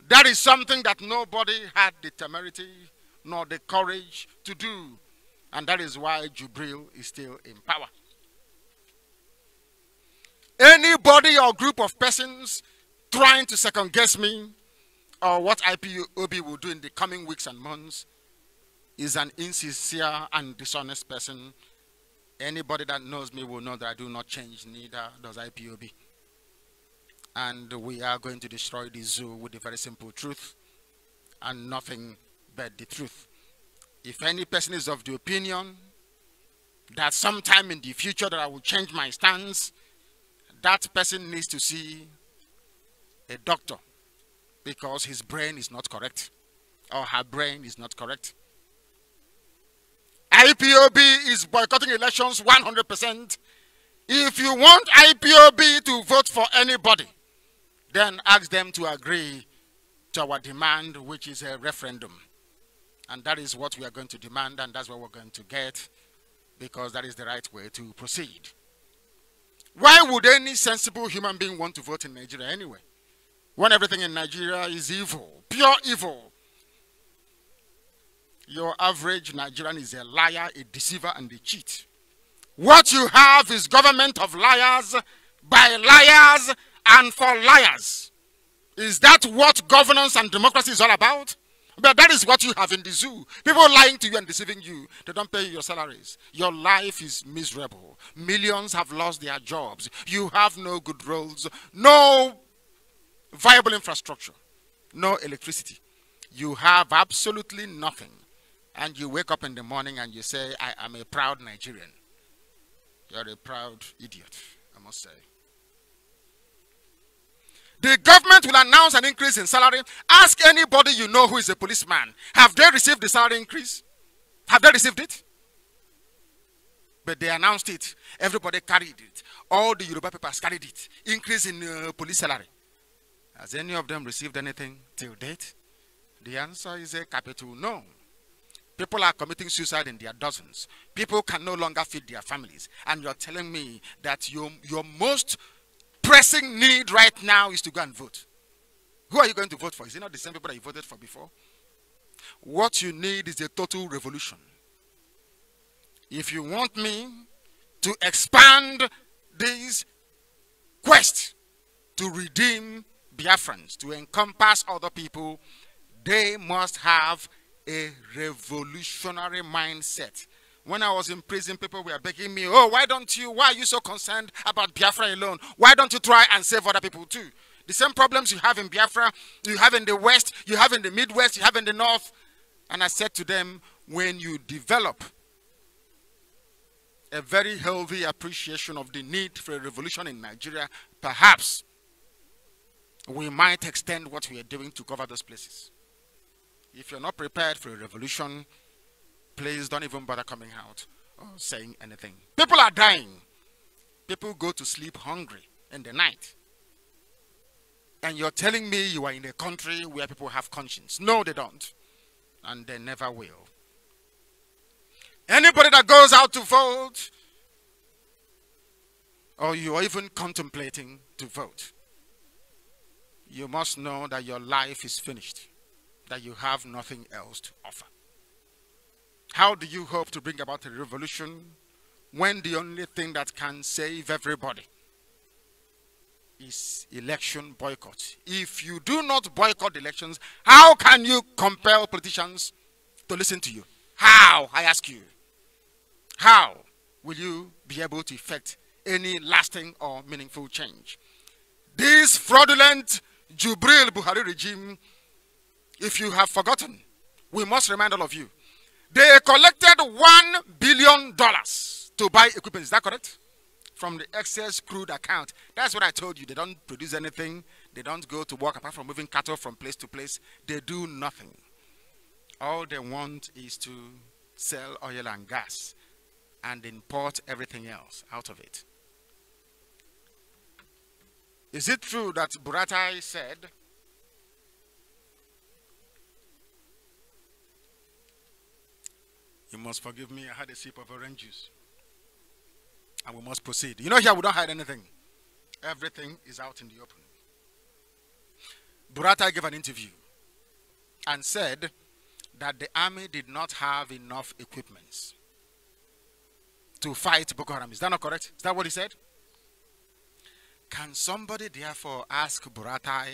That is something that nobody had the temerity nor the courage to do. And that is why Jubril is still in power. Anybody or group of persons trying to second guess me or what IPOB will do in the coming weeks and months is an insincere and dishonest person. Anybody that knows me will know that I do not change, neither does IPOB. And we are going to destroy the zoo with the very simple truth and nothing but the truth. If any person is of the opinion that sometime in the future that I will change my stance, that person needs to see a doctor because his brain is not correct or her brain is not correct. IPOB is boycotting elections 100%. If you want IPOB to vote for anybody, then ask them to agree to our demand, which is a referendum. And that is what we are going to demand, and that's what we're going to get, because that is the right way to proceed. Why would any sensible human being want to vote in Nigeria anyway, when everything in Nigeria is evil, pure evil? Your average Nigerian is a liar, a deceiver, and a cheat. What you have is government of liars, by liars, and for liars. Is that what governance and democracy is all about? But that is what you have in the zoo. People lying to you and deceiving you. They don't pay you your salaries. Your life is miserable. Millions have lost their jobs. You have no good roads, no viable infrastructure, no electricity. You have absolutely nothing. And you wake up in the morning and you say, I am a proud Nigerian. You're a proud idiot, I must say. The government will announce an increase in salary. Ask anybody you know who is a policeman. Have they received the salary increase? Have they received it? But they announced it. Everybody carried it. All the Yoruba papers carried it. Increase in police salary. Has any of them received anything till date? The answer is a capital no. People are committing suicide in their dozens. People can no longer feed their families. And you're telling me that your most pressing need right now is to go and vote. Who are you going to vote for? Is it not the same people that you voted for before? What you need is a total revolution. If you want me to expand this quest to redeem Biafrans, to encompass other people, they must have a revolutionary mindset. When I was in prison, people were begging me, oh, why are you so concerned about Biafra alone? Why don't you try and save other people too? The same problems you have in Biafra, you have in the West, you have in the Midwest, you have in the North. And I said to them, when you develop a very healthy appreciation of the need for a revolution in Nigeria, perhaps we might extend what we are doing to cover those places. If you're not prepared for a revolution, please don't even bother coming out or saying anything. People are dying. People go to sleep hungry in the night. And you're telling me you are in a country where people have conscience. No, they don't. And they never will. Anybody that goes out to vote, or you are even contemplating to vote, you must know that your life is finished, that you have nothing else to offer. How do you hope to bring about a revolution when the only thing that can save everybody is election boycott? If you do not boycott elections, how can you compel politicians to listen to you? How, I ask you? How will you be able to effect any lasting or meaningful change? This fraudulent Jubril Buhari regime, if you have forgotten, we must remind all of you, they collected $1 billion to buy equipment. Is that correct? From the excess crude account. That's what I told you. They don't produce anything. They don't go to work apart from moving cattle from place to place. They do nothing. All they want is to sell oil and gas and import everything else out of it. Is it true that Buratai said, you must forgive me, I had a sip of orange juice. And we must proceed. You know, here we don't hide anything. Everything is out in the open. Buratai gave an interview and said that the army did not have enough equipment to fight Boko Haram. Is that not correct? Is that what he said? Can somebody therefore ask Buratai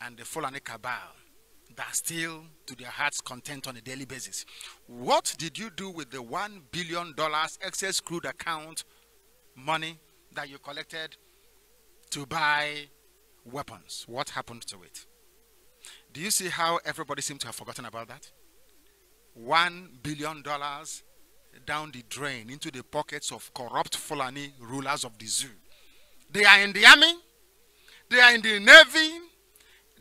and the Fulani cabal that steal to their heart's content on a daily basis, what did you do with the $1 billion excess crude account money that you collected to buy weapons? What happened to it? Do you see how everybody seems to have forgotten about that? $1 billion down the drain into the pockets of corrupt Fulani rulers of the zoo. They are in the army, they are in the navy,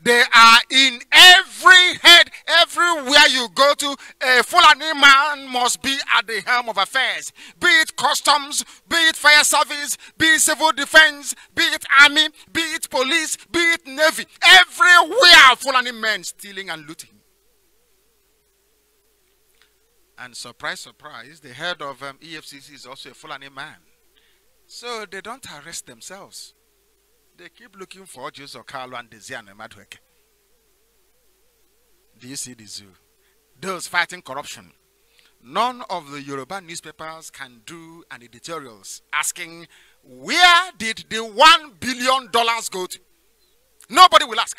they are in every head, Everywhere you go to, a Fulani man must be at the helm of affairs. Be it customs, be it fire service, be it civil defense, be it army, be it police, be it navy. Everywhere Fulani men stealing and looting. And surprise, surprise, the head of EFCC is also a Fulani man. So they don't arrest themselves. They keep looking for Joseph Carlo and Desian and Madweke. Do you see the zoo? Those fighting corruption. None of the Yoruba newspapers can do an editorials asking, where did the $1 billion go to? Nobody will ask.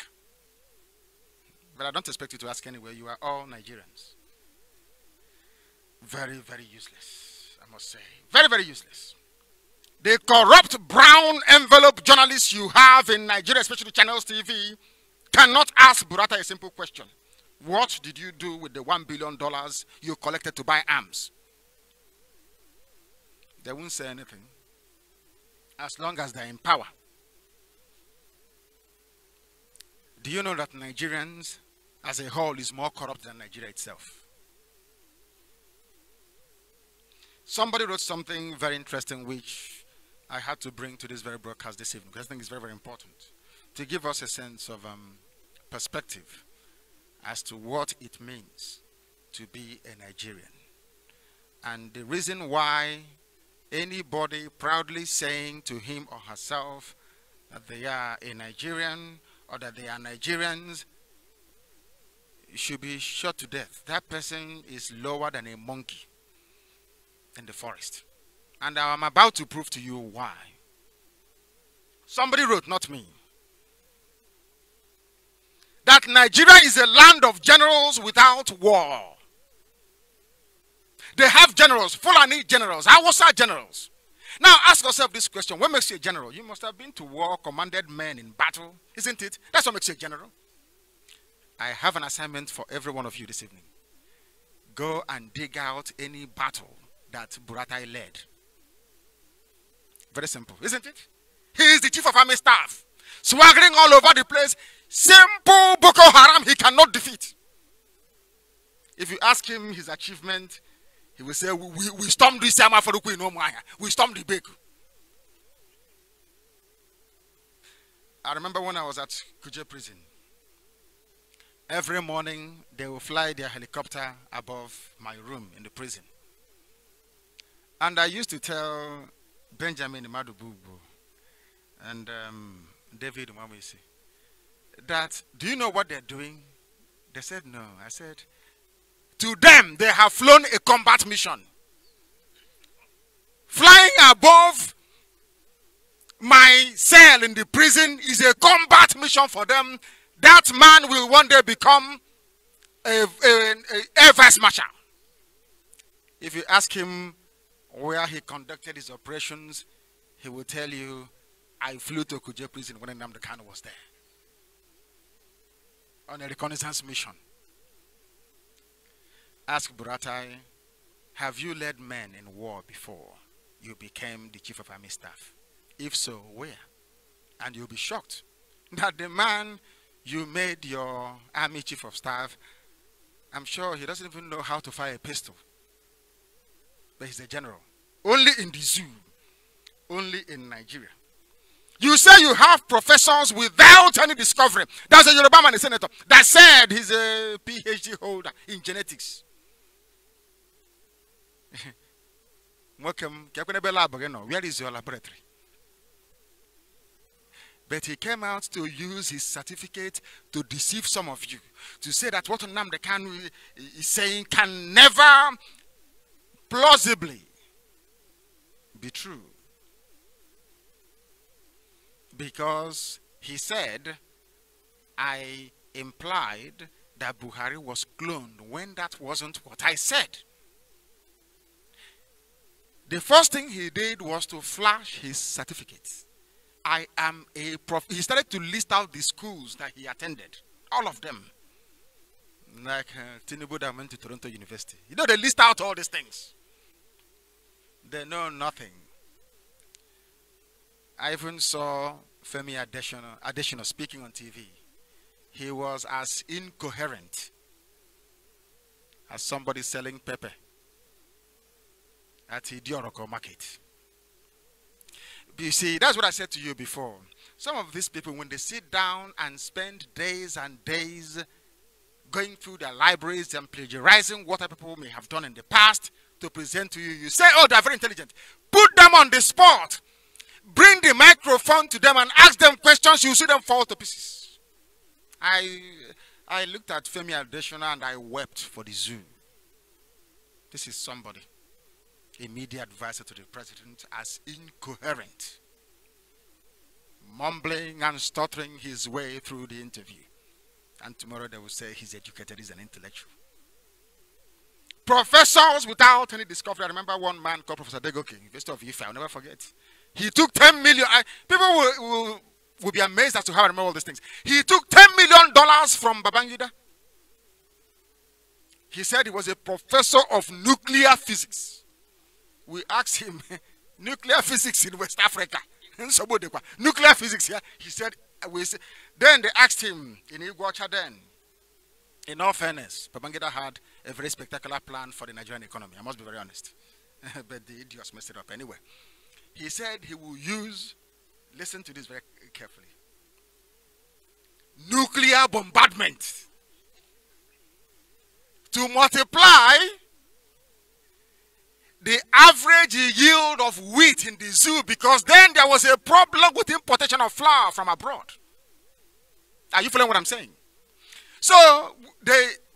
But I don't expect you to ask anyway. You are all Nigerians. Very, very useless, I must say. Very, very useless. The corrupt brown envelope journalists you have in Nigeria, especially Channels TV, cannot ask Burata a simple question. What did you do with the $1 billion you collected to buy arms? They won't say anything as long as they're in power. Do you know that Nigerians as a whole is more corrupt than Nigeria itself? Somebody wrote something very interesting which I had to bring to this very broadcast this evening because I think it's very, very important to give us a sense of perspective as to what it means to be a Nigerian. And the reason why anybody proudly saying to him or herself that they are a Nigerian or that they are Nigerians should be shot to death. That person is lower than a monkey in the forest. And I'm about to prove to you why. Somebody wrote, not me, that Nigeria is a land of generals without war. They have generals, Fulani generals, Hausa generals. Now ask yourself this question. What makes you a general? You must have been to war, commanded men in battle, isn't it? That's what makes you a general. I have an assignment for every one of you this evening. Go and dig out any battle that Buratai led. Very simple, isn't it? He is the chief of army staff, swaggering all over the place. Simple Boko Haram he cannot defeat. If you ask him his achievement, he will say, we stormed this Yama for the we stormed the Beku. I remember when I was at Kuje prison. Every morning, they will fly their helicopter above my room in the prison. And I used to tell Benjamin Madububu and David Mwamisi that, do you know what they're doing? They said no. I said, to them, they have flown a combat mission. Flying above my cell in the prison is a combat mission for them. That man will one day become a Air Vice Marshal. If you ask him where he conducted his operations, he will tell you, I flew to Kuje prison when NNAMDI was there on a reconnaissance mission. Ask Buratai, have you led men in war before you became the chief of army staff? If so, where? And you'll be shocked that the man you made your army chief of staff, I'm sure he doesn't even know how to fire a pistol. But he's a general. Only in the zoo. Only in Nigeria. You say you have professors without any discovery. That's a Yoruba man, a senator, that said he's a PhD holder in genetics. Where is your laboratory? But he came out to use his certificate to deceive some of you. To say that what NNAMDI Kanu is saying can never plausibly be true. Because he said, I implied that Buhari was cloned when that wasn't what I said. The first thing he did was to flash his certificates. I am a prof. He started to list out the schools that he attended. All of them. Like Tinubu that went to Toronto University. You know, they list out all these things. They know nothing. I even saw Femi Adesina speaking on TV. He was as incoherent as somebody selling pepper at Idioroko market. You see, that's what I said to you before. Some of these people, when they sit down and spend days and days going through their libraries and plagiarizing what other people may have done in the past to present to you, you say, oh, they're very intelligent. Put them on the spot. Bring the microphone to them and ask them questions. You see them fall to pieces. I looked at Femi Adesina and I wept for the zoo. This is somebody, a media advisor to the president, as incoherent, mumbling and stuttering his way through the interview. And tomorrow they will say he's educated, he's an intellectual. Professors without any discovery. I remember one man called Professor Degoke, University of Ife, I'll never forget. He took 10 million. People will be amazed as to how I remember all these things. He took $10 million from Babangida. He said he was a professor of nuclear physics. We asked him, nuclear physics in West Africa. Nuclear physics here. He said, then they asked him in Iguacha then, in all fairness, Babangida had a very spectacular plan for the Nigerian economy. I must be very honest. But the idiots messed it up anyway. He said he will use, listen to this very carefully, nuclear bombardment to multiply the average yield of wheat in the zoo, because then there was a problem with importation of flour from abroad. Are you following what I'm saying? So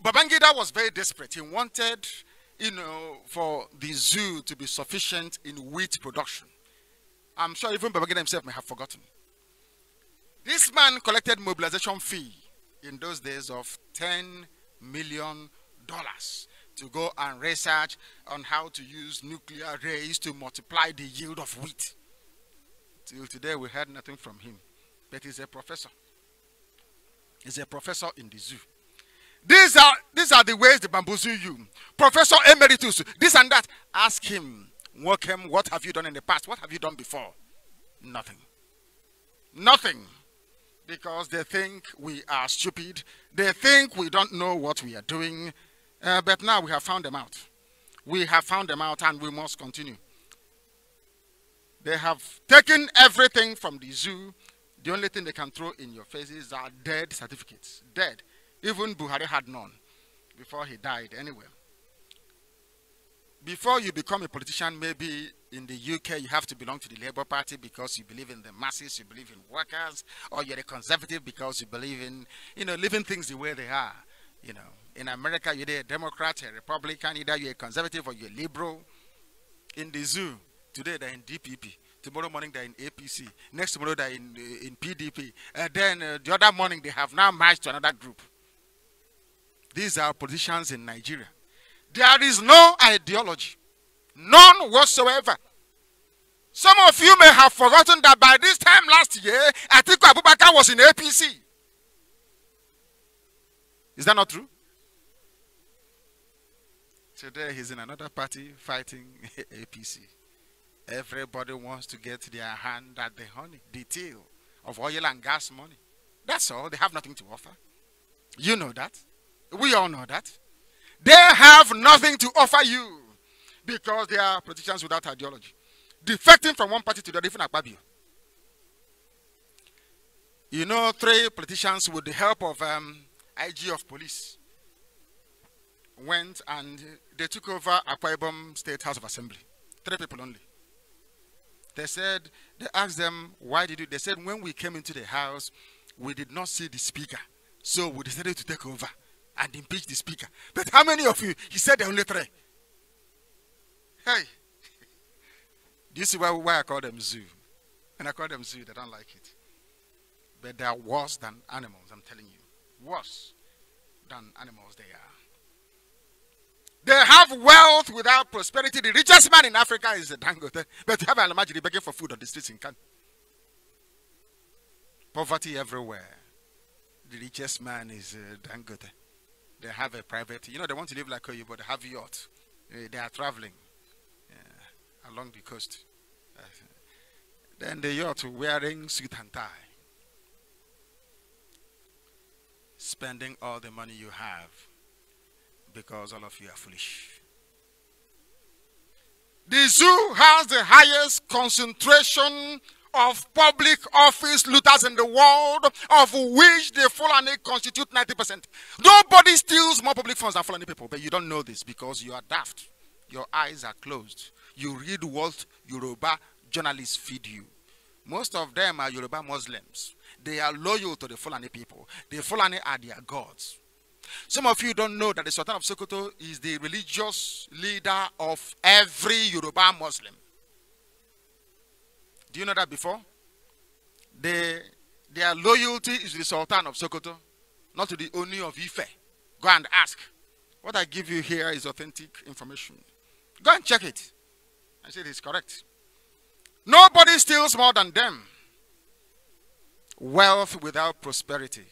Babangida was very desperate. He wanted, for the zoo to be sufficient in wheat production. I'm sure even Babangida himself may have forgotten. This man collected mobilization fee in those days of $10 million to go and research on how to use nuclear rays to multiply the yield of wheat. Till today we heard nothing from him. But he's a professor. He's a professor in the zoo. These are the ways the bamboozle you. Professor Emeritus, this and that. Ask him, Wokem, what have you done in the past? What have you done before? Nothing. Nothing. Because they think we are stupid. They think we don't know what we are doing. But now we have found them out. We have found them out and we must continue. They have taken everything from the zoo. The only thing they can throw in your faces are dead certificates. Dead. Even Buhari had none before he died anyway. Before you become a politician, maybe in the UK, you have to belong to the Labour Party because you believe in the masses, you believe in workers, or you're a conservative because you believe in, living things the way they are. In America, you're a Democrat, a Republican, either you're a conservative or you're a liberal. In the zoo, today they're in DPP. Tomorrow morning they're in APC. Next tomorrow they're in PDP. Then the other morning they have now merged to another group. These are politicians in Nigeria. There is no ideology. None whatsoever. Some of you may have forgotten that by this time last year, Atiku Abubakar was in APC. Is that not true? Today he's in another party fighting APC. Everybody wants to get their hand at the honey, the tail of oil and gas money. That's all. They have nothing to offer. You know that. We all know that. They have nothing to offer you because they are politicians without ideology. Defecting from one party to the other, even Akpabio. 3 politicians with the help of IG of police went and they took over Akwa Ibom State House of Assembly. 3 people only. They asked them, why did you? They said, when we came into the house, we did not see the speaker. So we decided to take over and impeach the speaker. But how many of you? He said there are only 3. Hey. Do you see why I call them zoo? And I call them zoo, they don't like it. But they are worse than animals, I'm telling you. Worse than animals they are. They have wealth without prosperity. The richest man in Africa is a Dangote. But you have an Almajiri begging for food on the streets in Kano. Poverty everywhere. The richest man is Dangote. They have a private, they want to live like you, but they have a yacht. They are traveling along the coast. Then the yacht wearing suit and tie. Spending all the money you have. Because all of you are foolish. The zoo has the highest concentration of public office looters in the world, of which the Fulani constitute 90%. Nobody steals more public funds than Fulani people, but you don't know this because you are daft. Your eyes are closed. You read what Yoruba journalists feed you. Most of them are Yoruba Muslims. They are loyal to the Fulani people. The Fulani are their gods. Some of you don't know that the Sultan of Sokoto is the religious leader of every Yoruba Muslim. Do you know that before? Their loyalty is to the Sultan of Sokoto, not to the Oni of Ife. Go and ask. What I give you here is authentic information. Go and check it. I said it's correct. Nobody steals more than them. Wealth without prosperity.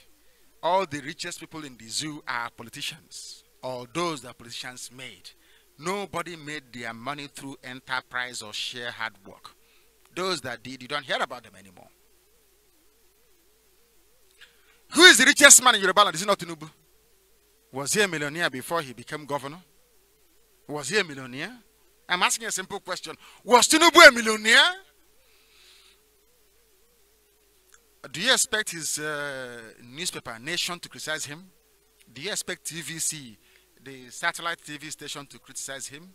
All the richest people in the zoo are politicians, or those that politicians made. Nobody made their money through enterprise or sheer hard work. Those that did, you don't hear about them anymore. Who is the richest man in Yoruba land? Is it not Tinubu? Was he a millionaire before he became governor? Was he a millionaire? I'm asking a simple question. Was Tinubu a millionaire? Do you expect his newspaper, Nation, to criticize him? Do you expect TVC, the satellite TV station, to criticize him?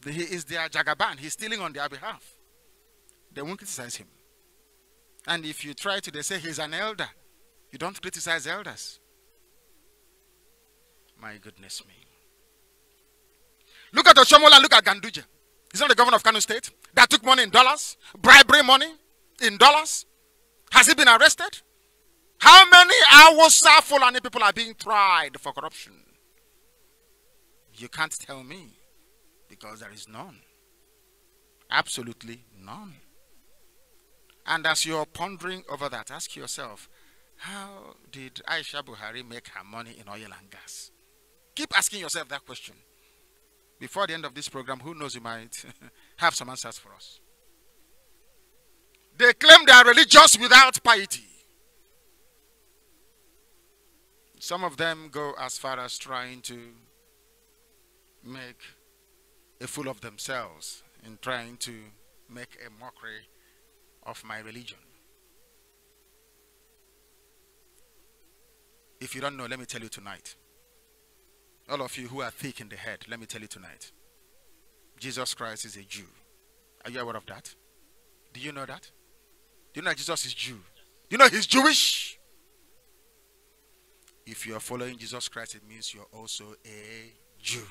He is their Jagaban. He's stealing on their behalf. They won't criticize him. And if you try to, they say he's an elder. You don't criticize elders. My goodness me. Look at Oshomola, look at Ganduje. He's not the governor of Kanu State that took money in dollars, bribery money in dollars. Has he been arrested? How many Awusa Fulani people are being tried for corruption? You can't tell me, because there is none. Absolutely none. And as you're pondering over that, ask yourself, how did Aisha Buhari make her money in oil and gas? Keep asking yourself that question. Before the end of this program, who knows, you might have some answers for us. They claim they are religious without piety. Some of them go as far as trying to make a fool of themselves in trying to make a mockery of my religion. If you don't know, let me tell you tonight. All of you who are thick in the head, let me tell you tonight. Jesus Christ is a Jew. Are you aware of that? Do you know that? Do you know that Jesus is Jew? Do you know he's Jewish? If you are following Jesus Christ, it means you're also a Jew.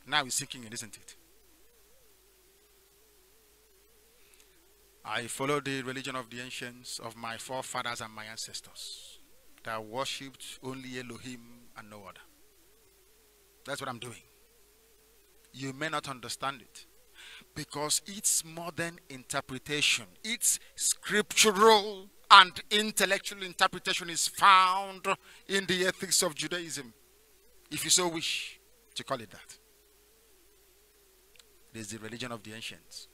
Now it's sinking in, isn't it? I follow the religion of the ancients, of my forefathers and my ancestors, that worshipped only Elohim and no other. That's what I'm doing. You may not understand it, because its modern interpretation, its scriptural and intellectual interpretation is found in the ethics of Judaism, if you so wish to call it that. It is the religion of the ancients.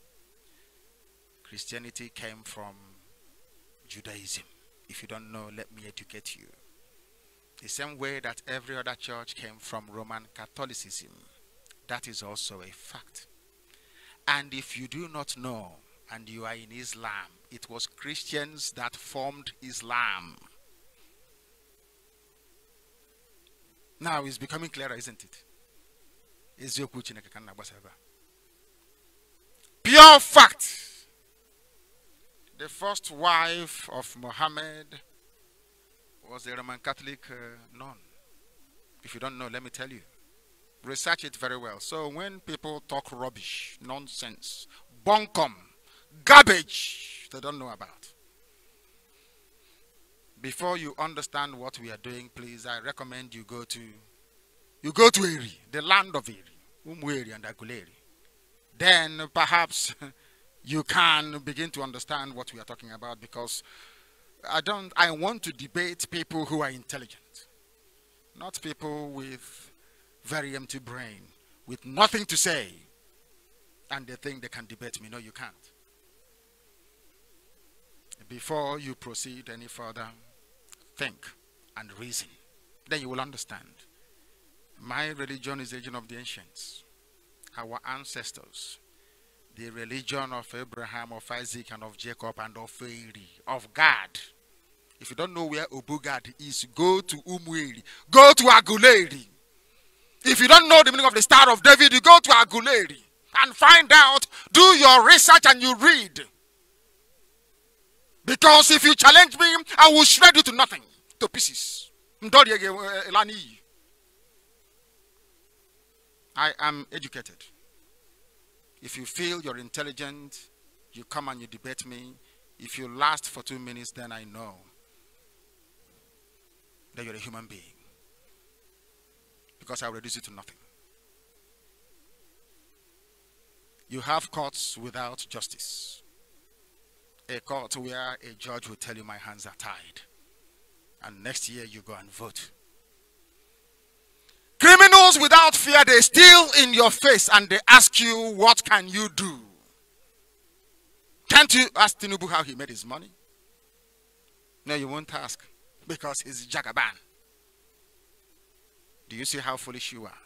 Christianity came from Judaism. If you don't know, let me educate you. The same way that every other church came from Roman Catholicism. That is also a fact. And if you do not know, and you are in Islam, it was Christians that formed Islam. Now it's becoming clearer, isn't it? Pure fact. The first wife of Muhammad was a Roman Catholic nun. If you don't know, let me tell you. Research it very well. So when people talk rubbish, nonsense, bunkum, garbage they don't know about, before you understand what we are doing, please, I recommend you go to Eri, the land of Eri, Umueri and Aguleri. Then perhaps you can begin to understand what we are talking about, because I want to debate people who are intelligent, not people with very empty brain, with nothing to say, and they think they can debate me. No, you can't. Before you proceed any further, think and reason. then you will understand. My religion is the religion of the ancients, our ancestors. The religion of Abraham, of Isaac, and of Jacob, and of Eri, of God. If you don't know where Obugad is, go to Umueri. Go to Aguleri. If you don't know the meaning of the Star of David, you go to Aguleri and find out. Do your research and you read. Because if you challenge me, I will shred you to nothing, to pieces. I am educated. If you feel you're intelligent, you come and you debate me. If you last for 2 minutes, then I know that you're a human being. Because I'll reduce you to nothing. You have courts without justice. A court where a judge will tell you my hands are tied. And next year you go and vote. Criminals without fear, they steal in your face and they ask you, what can you do? Can't you ask Tinubu how he made his money? No, you won't ask because he's Jagaban. Do you see how foolish you are?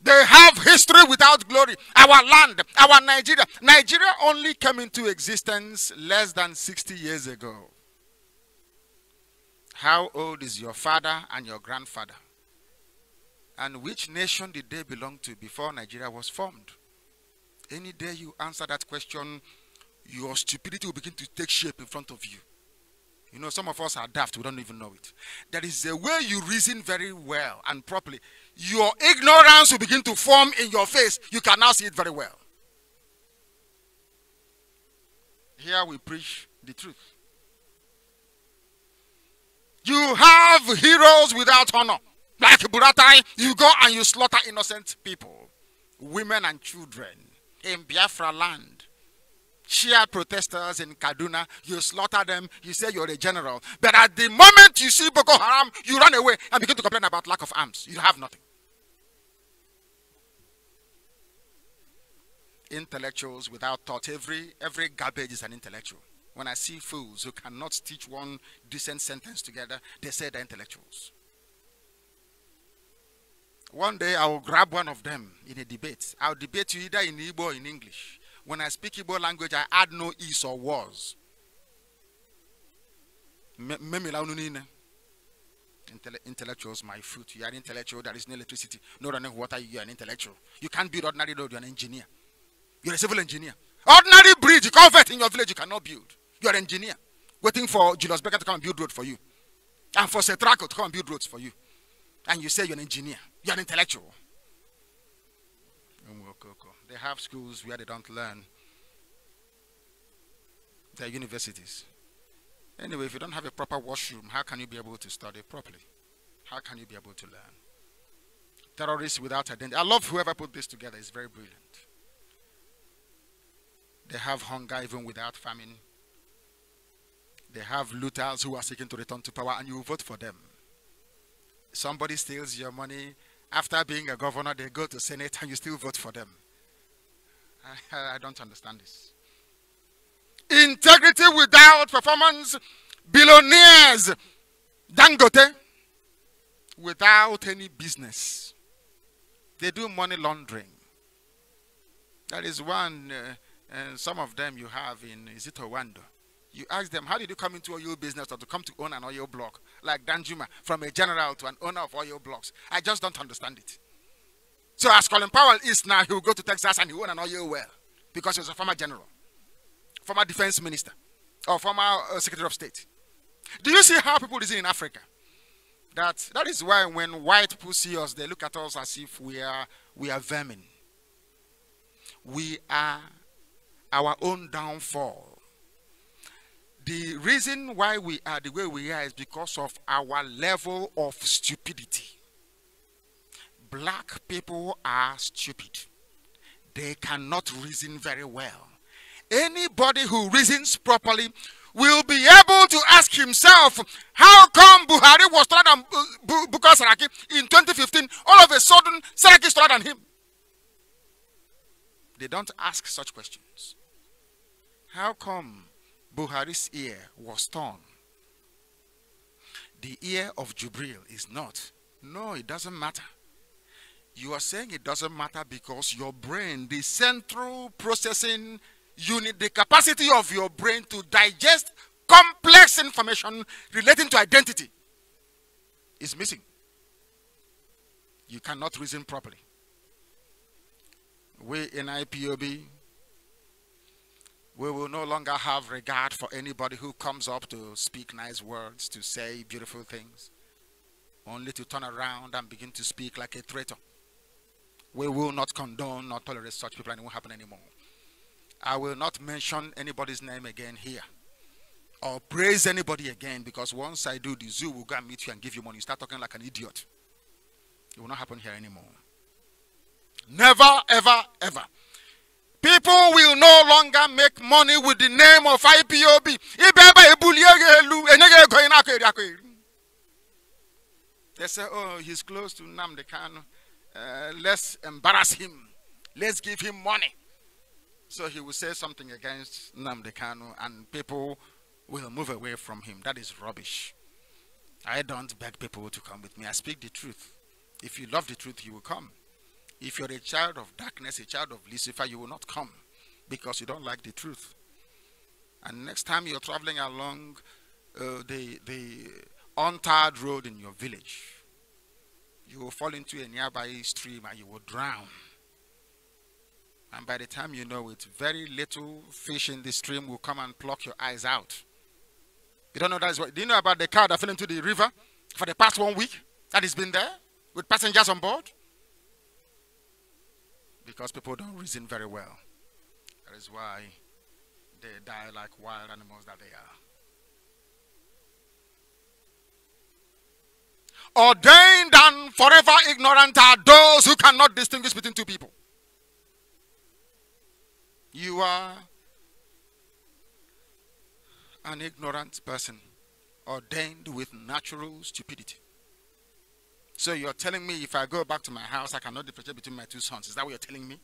They have history without glory. Our land, our Nigeria. Nigeria only came into existence less than 60 years ago. How old is your father and your grandfather? And which nation did they belong to before Nigeria was formed? Any day you answer that question, your stupidity will begin to take shape in front of you. You know, some of us are daft, we don't even know it. There is a way you reason very well and properly. Your ignorance will begin to form in your face. You can now see it very well. Here we preach the truth. You have heroes without honor. Like Buratai, you go and you slaughter innocent people, women and children in Biafra land. Shia protesters in Kaduna, you slaughter them, you say you're a general. But at the moment you see Boko Haram, you run away and begin to complain about lack of arms. You have nothing. Intellectuals without thought. Every garbage is an intellectual. When I see fools who cannot stitch one decent sentence together, they say they're intellectuals. One day I will grab one of them in a debate. I'll debate you either in Igbo or in English. When I speak Igbo language, I add no is or was. Intellectuals, my foot. You are an intellectual, there is no electricity, no running water, you are an intellectual. You can't build ordinary road, you're an engineer. You're a civil engineer. Ordinary bridge, culvert in your village, you cannot build. You're an engineer. Waiting for Julius Becker to come and build road for you. And for Setraco to come and build roads for you. And you say you're an engineer. You're an intellectual. They have schools where they don't learn. They're universities. Anyway, if you don't have a proper washroom, how can you be able to study properly? How can you be able to learn? Terrorists without identity. I love whoever put this together. It's very brilliant. They have hunger even without famine. They have looters who are seeking to return to power and you vote for them. Somebody steals your money. After being a governor, they go to Senate and you still vote for them. I don't understand this. Integrity without performance. Billionaires. Dangote. Without any business. They do money laundering. That is one, and some of them you have in, is it Owando? You ask them, how did you come into oil business or to come to own an oil block? Like Danjuma, from a general to an owner of oil blocks. I just don't understand it. So as Colin Powell is now, he will go to Texas and he will own an oil well. Because he was a former general, former defense minister, or former secretary of state. Do you see how people reason in Africa? That is why when white people see us, they look at us as if we are vermin. We are our own downfall. The reason why we are the way we are is because of our level of stupidity. Black people are stupid. They cannot reason very well. Anybody who reasons properly will be able to ask himself, how come Buhari was taller than Bukar Saraki in 2015? All of a sudden, Saraki is taller than him. They don't ask such questions. How come Buhari's ear was torn The ear of Jubril is not. No, it doesn't matter. You are saying it doesn't matter because your brain, the central processing unit, the capacity of your brain to digest complex information relating to identity is missing. You cannot reason properly. We in IPOB, we will no longer have regard for anybody who comes up to speak nice words, to say beautiful things, only to turn around and begin to speak like a traitor. We will not condone nor tolerate such people, and it won't happen anymore. I will not mention anybody's name again here or praise anybody again, because once I do, the zoo will go and meet you and give you money. You start talking like an idiot. It will not happen here anymore. Never, ever, ever. People will no longer make money with the name of IPOB. They say, oh, he's close to NNAMDI Kanu. Let's embarrass him. Let's give him money. So he will say something against NNAMDI Kanu and people will move away from him. That is rubbish. I don't beg people to come with me. I speak the truth. If you love the truth, you will come. If you're a child of darkness, a child of Lucifer, you will not come because you don't like the truth. And next time you're traveling along the untarred road in your village, you will fall into a nearby stream and you will drown. And by the time you know it, very little fish in the stream will come and pluck your eyes out. You don't know that is what. Do you know about the car that fell into the river for the past 1 week that has been there with passengers on board? Because people don't reason very well. That is why they die like wild animals that they are. Ordained and forever ignorant are those who cannot distinguish between two people. You are an ignorant person, ordained with natural stupidity. So you're telling me if I go back to my house, I cannot differentiate between my two sons. Is that what you're telling me?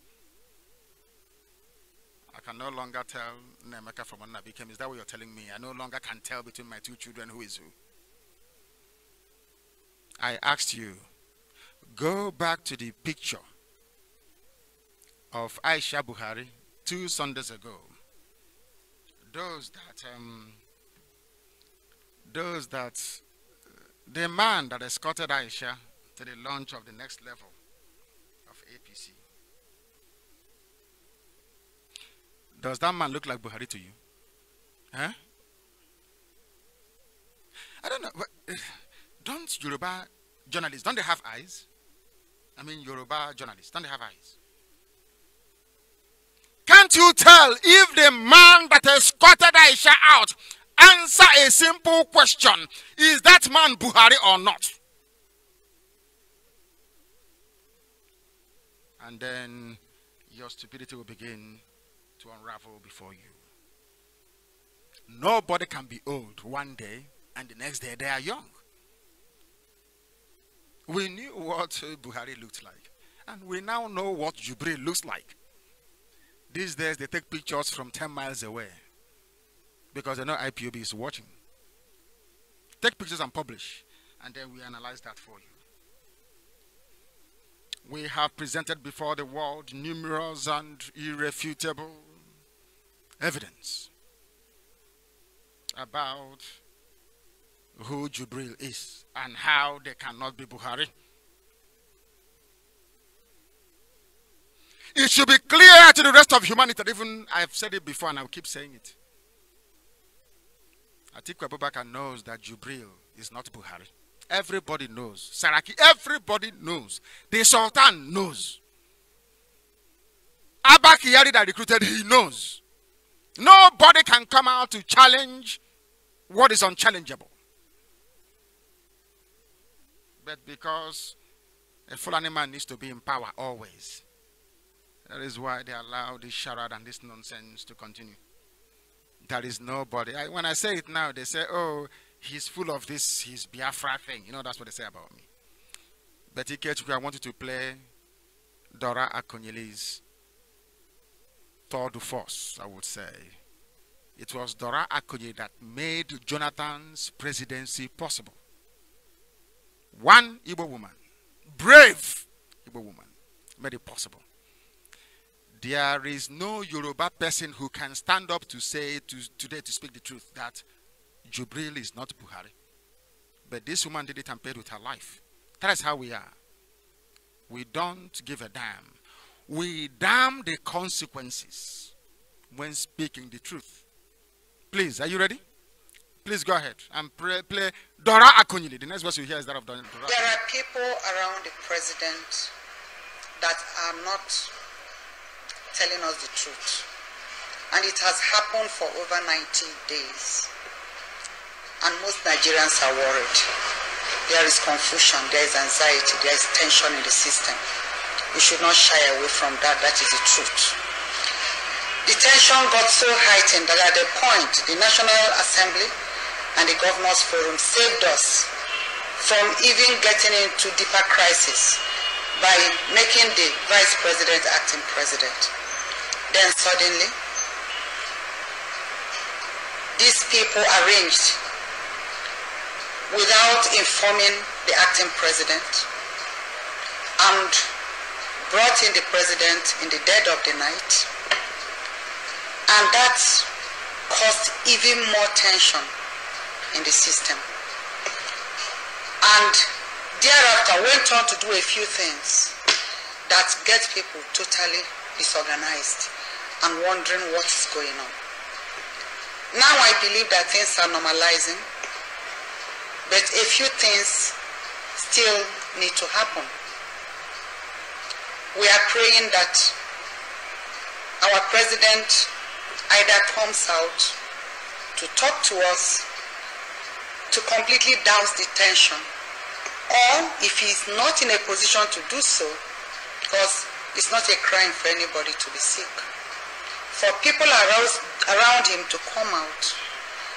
I can no longer tell Nemeka from Anabikem. Is that what you're telling me? I no longer can tell between my two children who is who. I asked you, go back to the picture of Aisha Buhari 2 Sundays ago. The man that escorted Aisha to the launch of the next level of APC. Does that man look like Buhari to you? Huh? I don't know. Don't Yoruba journalists, don't they have eyes? I mean, Yoruba journalists, don't they have eyes? Can't you tell if the man that escorted Aisha out answer a simple question, is that man Buhari or not? And then your stupidity will begin to unravel before you. Nobody can be old one day and the next day they are young. We knew what Buhari looked like, and we now know what Jubril looks like. These days they take pictures from 10 miles away because they know IPOB is watching. Take pictures and publish, and then we analyze that for you. We have presented before the world numerous and irrefutable evidence about who Jubril is and how they cannot be Buhari. It should be clear to the rest of humanity that even I've said it before and I'll keep saying it. Atiku Abubakar knows that Jubril is not Buhari. Everybody knows. Saraki, everybody knows. The Sultan knows. Abba Kyari that recruited, he knows. Nobody can come out to challenge what is unchallengeable. But because a Fulani man needs to be in power always, that is why they allow this charade and this nonsense to continue. There is nobody. When I say it now, they say, oh, he's full of this, his Biafra thing. You know, that's what they say about me. But I want you to play Dora Akonyele's third force, I would say. It was Dora Akonyele that made Jonathan's presidency possible. One Igbo woman, brave Igbo woman, made it possible. There is no Yoruba person who can stand up to say today to speak the truth that Jubril is not Buhari. But this woman did it and paid with her life. That is how we are. We don't give a damn. We damn the consequences when speaking the truth. Please, are you ready? Please go ahead and play Dora Akunyili. The next verse you hear is that of Dora. There are people around the president that are not telling us the truth. And it has happened for over 90 days. And most Nigerians are worried. There is confusion, there is anxiety, there is tension in the system. We should not shy away from that. That is the truth. The tension got so heightened that at a point, the National Assembly and the Governors Forum saved us from even getting into deeper crisis by making the Vice President acting President. Then suddenly, these people arranged without informing the acting President and brought in the President in the dead of the night, and that caused even more tension in the system. And thereafter went on to do a few things that get people totally disorganized and wondering what is going on. Now I believe that things are normalizing, but a few things still need to happen. We are praying that our president either comes out to talk to us to completely douse the tension, or if he is not in a position to do so, because it's not a crime for anybody to be sick, for people around him to come out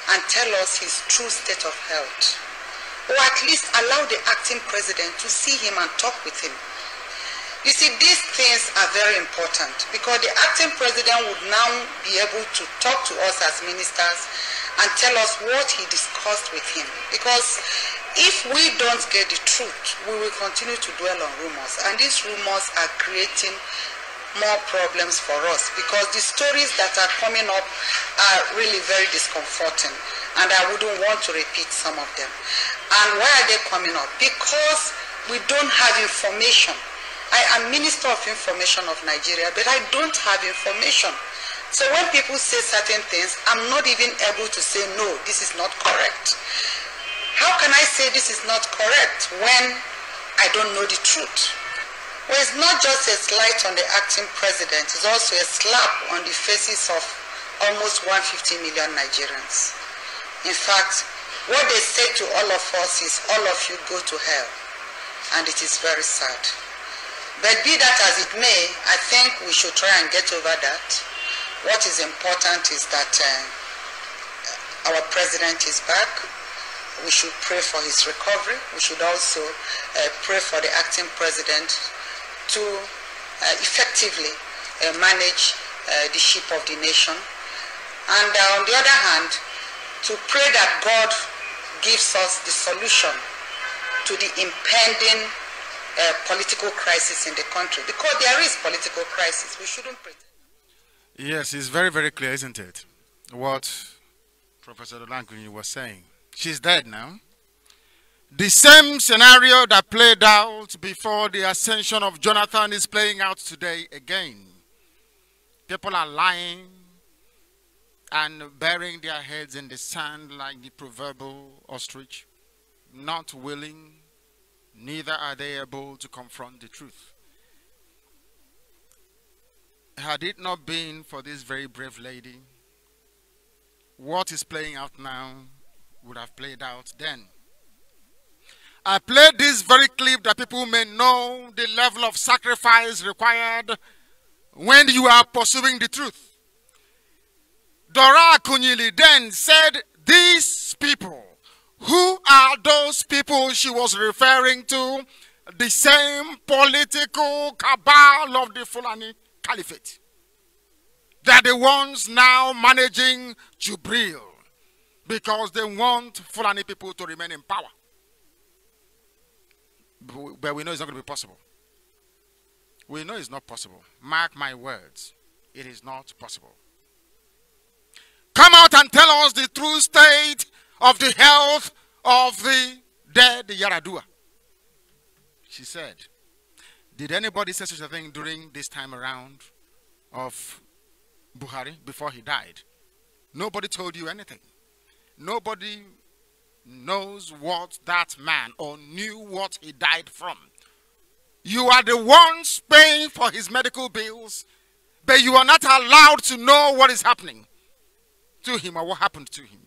and tell us his true state of health, or at least allow the acting president to see him and talk with him. You see, these things are very important because the acting president would now be able to talk to us as ministers and tell us what he discussed with him. Because if we don't get the truth, we will continue to dwell on rumors, and these rumors are creating more problems for us because the stories that are coming up are really very discomforting, and I wouldn't want to repeat some of them. And why are they coming up? Because we don't have information. I am Minister of Information of Nigeria, but I don't have information. So when people say certain things, I'm not even able to say, no, this is not correct. How can I say this is not correct when I don't know the truth? Well, it's not just a slight on the acting president, it's also a slap on the faces of almost 150 million Nigerians. In fact, what they say to all of us is, all of you go to hell. And it is very sad. But be that as it may, I think we should try and get over that. What is important is that our president is back. We should pray for his recovery. We should also pray for the acting president to effectively manage the ship of the nation. And on the other hand, to pray that God gives us the solution to the impending political crisis in the country, because there is political crisis. We shouldn't pretend. Yes, it's very, very clear, isn't it? What Professor Olankunyi was saying. She's dead now. The same scenario that played out before the ascension of Jonathan is playing out today again. People are lying and burying their heads in the sand like the proverbial ostrich, not willing, neither are they able to confront the truth. Had it not been for this very brave lady, what is playing out now would have played out then. I played this very clip that people may know the level of sacrifice required when you are pursuing the truth. Dora Akunyili then said, these people, who are those people she was referring to? The same political cabal of the Fulani Caliphate. They are the ones now managing Jubril because they want Fulani people to remain in power. but we know it's not going to be possible. We know it's not possible. Mark my words. It is not possible. Come out and tell us the true state of the health of the dead Yaradua. She said, did anybody say such a thing during this time around of Buhari before he died? Nobody told you anything. Nobody knows what that man or knew what he died from. You are the ones paying for his medical bills, but you are not allowed to know what is happening to him or what happened to him.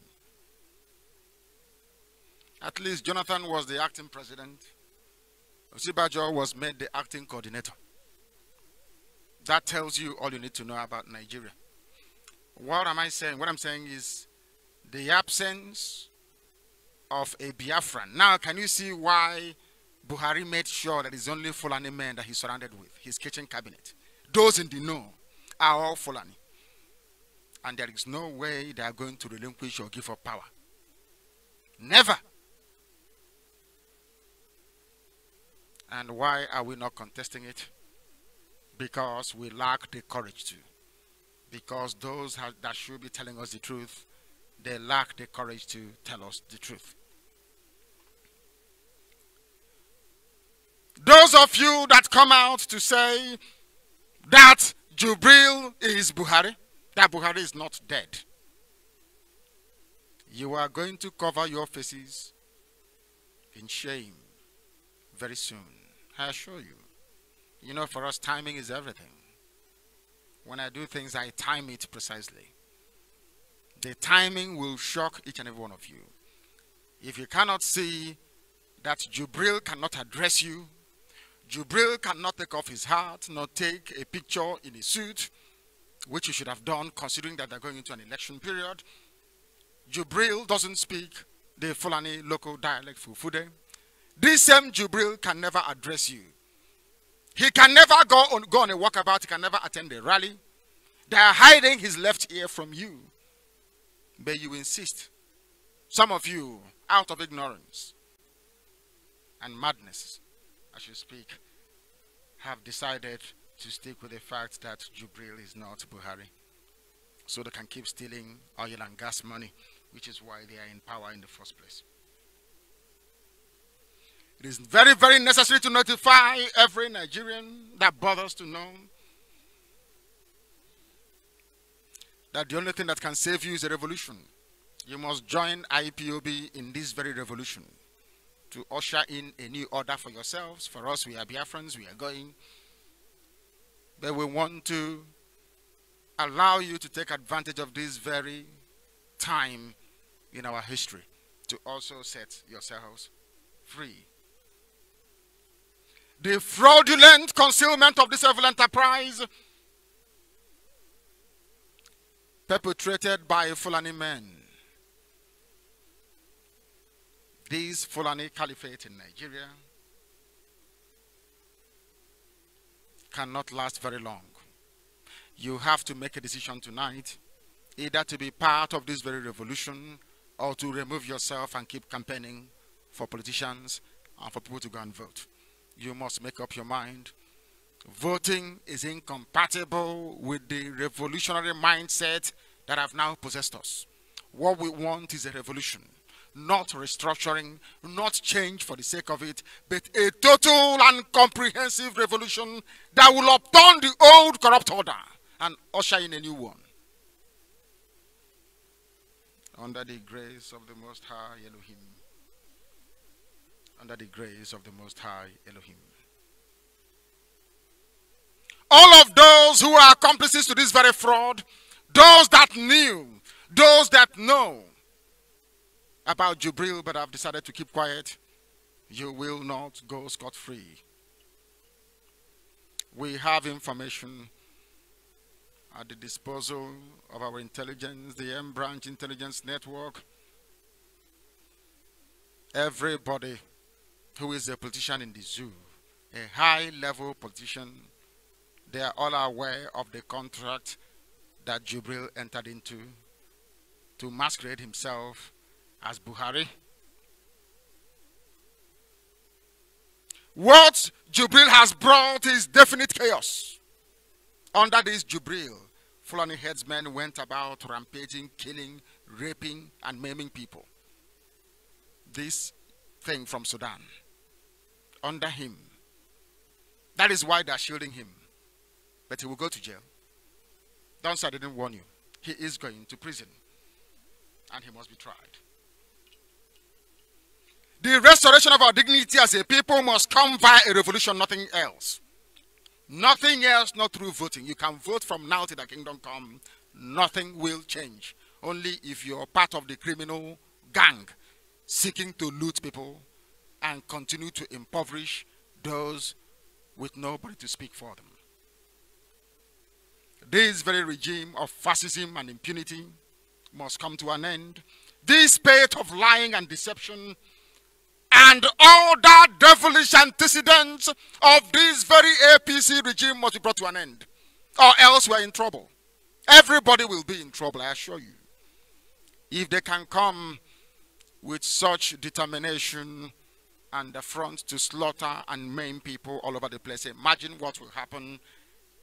At least Jonathan was the acting president. Osibajo was made the acting coordinator. That tells you all you need to know about Nigeria. What am I saying? What I'm saying is the absence of a Biafran. Now, can you see why Buhari made sure that it's only Fulani men that he's surrounded with, his kitchen cabinet? Those in the know are all Fulani. And there is no way they are going to relinquish or give up power. Never. And why are we not contesting it? Because we lack the courage to. Because those that should be telling us the truth, they lack the courage to tell us the truth. Those of you that come out to say that Jubril is Buhari, that Buhari is not dead, you are going to cover your faces in shame very soon. I assure you. You know, for us, timing is everything. When I do things, I time it precisely. The timing will shock each and every one of you. If you cannot see that Jubril cannot address you, Jubril cannot take off his hat, nor take a picture in a suit, which you should have done considering that they're going into an election period. Jubril doesn't speak the Fulani local dialect Fufude. This same Jubril can never address you. He can never go on a walkabout. He can never attend a rally. They are hiding his left ear from you. But you insist. Some of you, out of ignorance and madness, as you speak, have decided to stick with the fact that Jubril is not Buhari. So they can keep stealing oil and gas money, which is why they are in power in the first place. It is very, very necessary to notify every Nigerian that bothers to know that the only thing that can save you is a revolution. You must join IPOB in this very revolution to usher in a new order for yourselves. For us, we are Biafrans, we are going. But we want to allow you to take advantage of this very time in our history to also set yourselves free. The fraudulent concealment of this evil enterprise perpetrated by Fulani men. This Fulani caliphate in Nigeria cannot last very long. You have to make a decision tonight, either to be part of this very revolution or to remove yourself and keep campaigning for politicians and for people to go and vote. You must make up your mind. Voting is incompatible with the revolutionary mindset that have now possessed us. What we want is a revolution, not restructuring, not change for the sake of it, but a total and comprehensive revolution that will upturn the old corrupt order and usher in a new one. Under the grace of the Most High Elohim. Under the grace of the Most High Elohim. All of those who are accomplices to this very fraud, those that knew, those that know about Jubril but have decided to keep quiet, you will not go scot-free. We have information at the disposal of our intelligence, the M-Branch Intelligence Network. Everybody who is a politician in the zoo, a high-level politician, they are all aware of the contract that Jubril entered into to masquerade himself as Buhari. What Jubril has brought is definite chaos. Under this Jubril, Fulani headsmen went about rampaging, killing, raping, and maiming people. This thing from Sudan, under him. That is why they are shielding him. But he will go to jail. Don't say I didn't warn you. He is going to prison. And he must be tried. The restoration of our dignity as a people must come via a revolution, nothing else. Nothing else, not through voting. You can vote from now till the kingdom come. Nothing will change. Only if you're part of the criminal gang seeking to loot people and continue to impoverish those with nobody to speak for them. This very regime of fascism and impunity must come to an end. This spate of lying and deception and all that devilish antecedents of this very APC regime must be brought to an end, or else we're in trouble. Everybody will be in trouble, I assure you. If they can come with such determination and the front to slaughter and maim people all over the place, imagine what will happen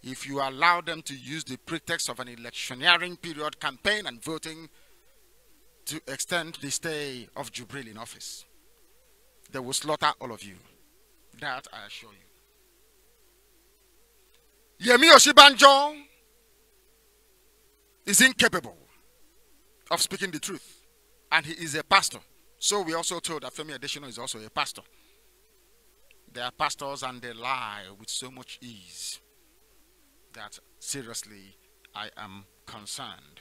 if you allow them to use the pretext of an electioneering period, campaign and voting, to extend the stay of Jubril in office. They will slaughter all of you. That I assure you. Yemi Oshibanjo is incapable of speaking the truth. And he is a pastor. So we also told that Femi Adesina is also a pastor. They are pastors and they lie with so much ease that seriously I am concerned.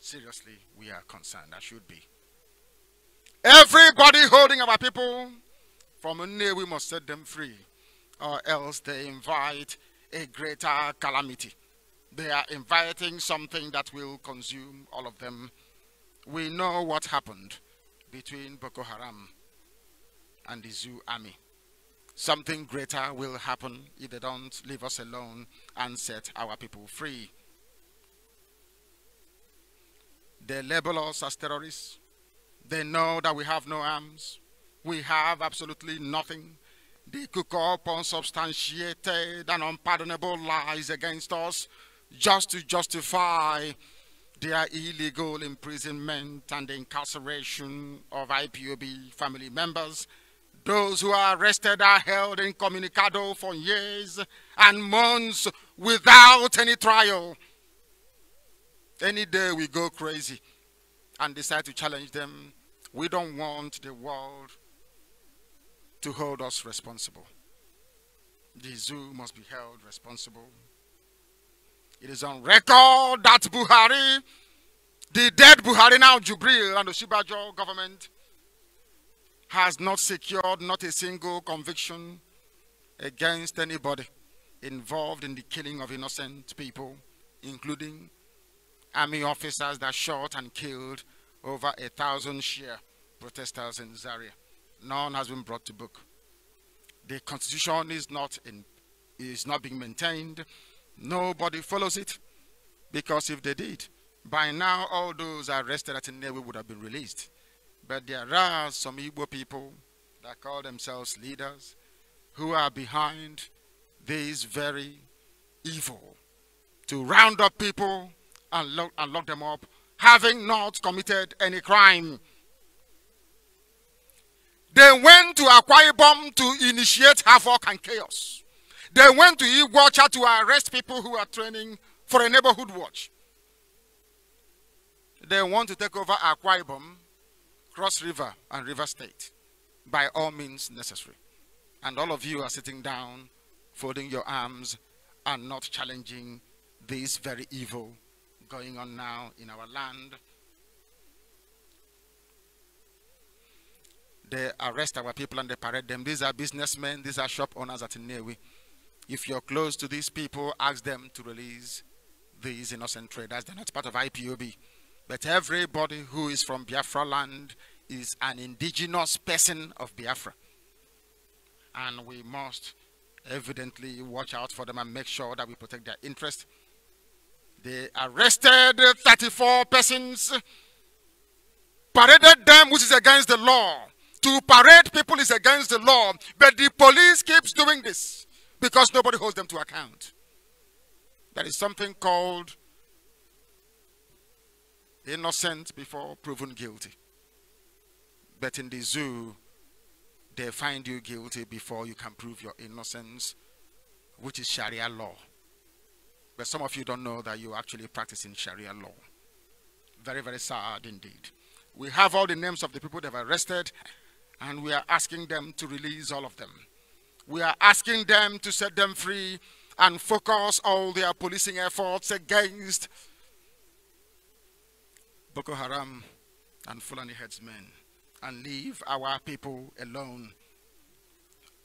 Seriously, we are concerned. I should be. Everybody holding our people from Nne, we must set them free, or else they invite a greater calamity. They are inviting something that will consume all of them. We know what happened between Boko Haram and the Zoo army. Something greater will happen if they don't leave us alone and set our people free. They label us as terrorists. They know that we have no arms. We have absolutely nothing. They cook up unsubstantiated and unpardonable lies against us just to justify their illegal imprisonment and the incarceration of IPOB family members. Those who are arrested are held incommunicado for years and months without any trial. Any day we go crazy and decide to challenge them, we don't want the world to hold us responsible. The zoo must be held responsible. It is on record that Buhari, the dead Buhari, now Jubril and the Oshibanjo government, has not secured not a single conviction against anybody involved in the killing of innocent people, including army officers that shot and killed over 1,000 Shia protesters in Zaria. None has been brought to book. The constitution is not being maintained. Nobody follows it, because if they did, by now all those arrested at Nnewi would have been released. But there are some Igbo people that call themselves leaders who are behind this very evil, to round up people and lock them up, having not committed any crime. They went to Akwa Ibom to initiate havoc and chaos. They went to Iguacha to arrest people who are training for a neighborhood watch. They want to take over Akwa Ibom, Cross River and River State by all means necessary. And all of you are sitting down, folding your arms and not challenging this very evil going on now in our land. They arrest our people and they parade them. These are businessmen, these are shop owners at Nnewi. If you're close to these people, ask them to release these innocent traders. They're not part of IPOB. But everybody who is from Biafra land is an indigenous person of Biafra. And we must evidently watch out for them and make sure that we protect their interest. They arrested 34 persons, paraded them, which is against the law, To parade people is against the law, but the police keeps doing this because nobody holds them to account. There is something called innocent before proven guilty. But in the zoo, they find you guilty before you can prove your innocence, which is Sharia law. But some of you don't know that you're actually practicing Sharia law. Very, very sad indeed. We have all the names of the people they've arrested, and we are asking them to release all of them. We are asking them to set them free and focus all their policing efforts against Boko Haram and Fulani headsmen and leave our people alone.